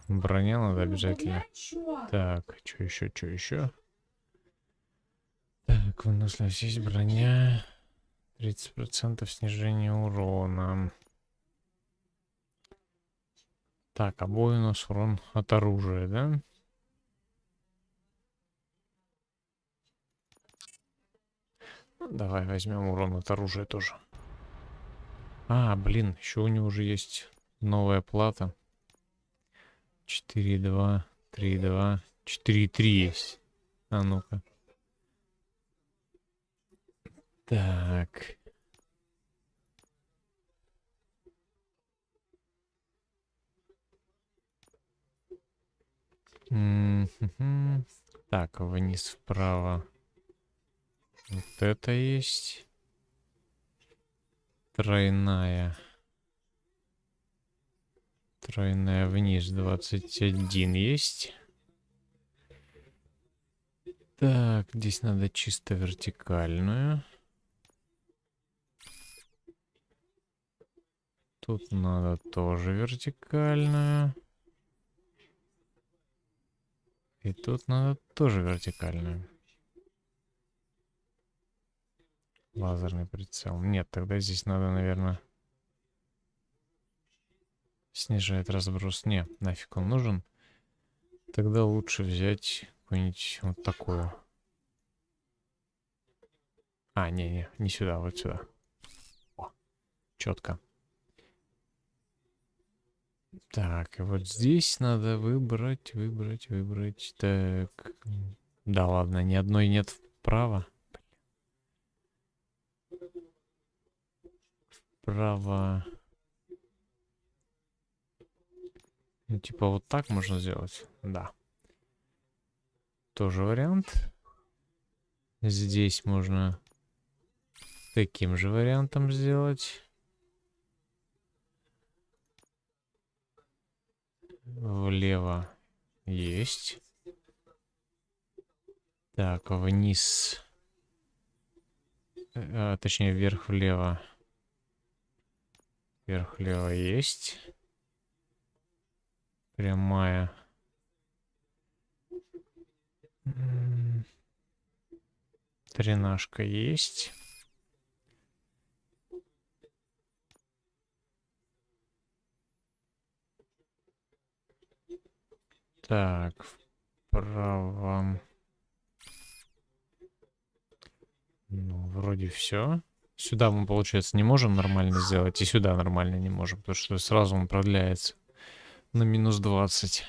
Броня надо обязательно. Так, что еще, что еще? Так, выносливость есть, броня. 30% снижения урона. Так, обои у нас урон от оружия, да? Ну, давай возьмем урон от оружия тоже. А, блин, еще у него уже есть новая плата. 4,2, 3,2, 4,3 есть. А ну-ка. Так. Так, вниз вправо. Вот это есть. Тройная. Тройная вниз 21 есть. Так, здесь надо чисто вертикальную. Тут надо тоже вертикальную. И тут надо тоже вертикальную. Лазерный прицел. Нет, тогда здесь надо, наверное, снижать разброс. Не, нафиг он нужен. Тогда лучше взять какую-нибудь вот такую. А, не сюда, вот сюда. О, четко. Так, и вот здесь надо выбрать. Так. Да ладно, ни одной нет вправо. Вправо. Ну, типа вот так можно сделать. Да. Тоже вариант. Здесь можно таким же вариантом сделать. Влево есть. Так, вниз. Точнее, вверх-влево. Вверх-влево есть. Прямая. Тренажка есть. Так, вправо. Ну, вроде все. Сюда мы, получается, не можем нормально сделать. И сюда нормально не можем, потому что сразу он продляется на минус 20.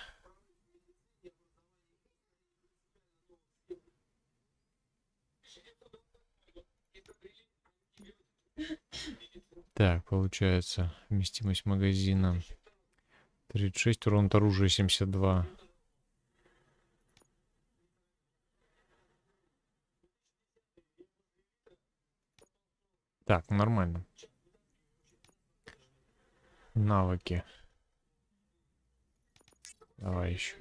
Так, получается, вместимость магазина 36, урон от оружия 72. Так, нормально. Навыки. Давай еще.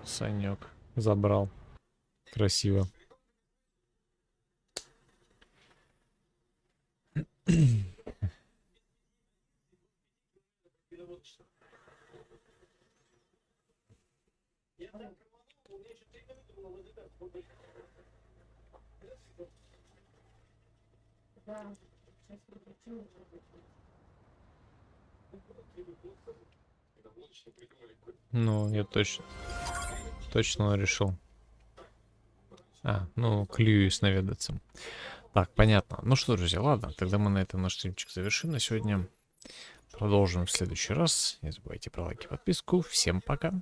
Санек забрал. Красиво. Ну, я точно решил. Ну, клююсь наведаться. Так, понятно. Ну что, друзья, ладно, тогда мы на этом наш стримчик завершим на сегодня. Продолжим в следующий раз. Не забывайте про лайки и подписку. Всем пока.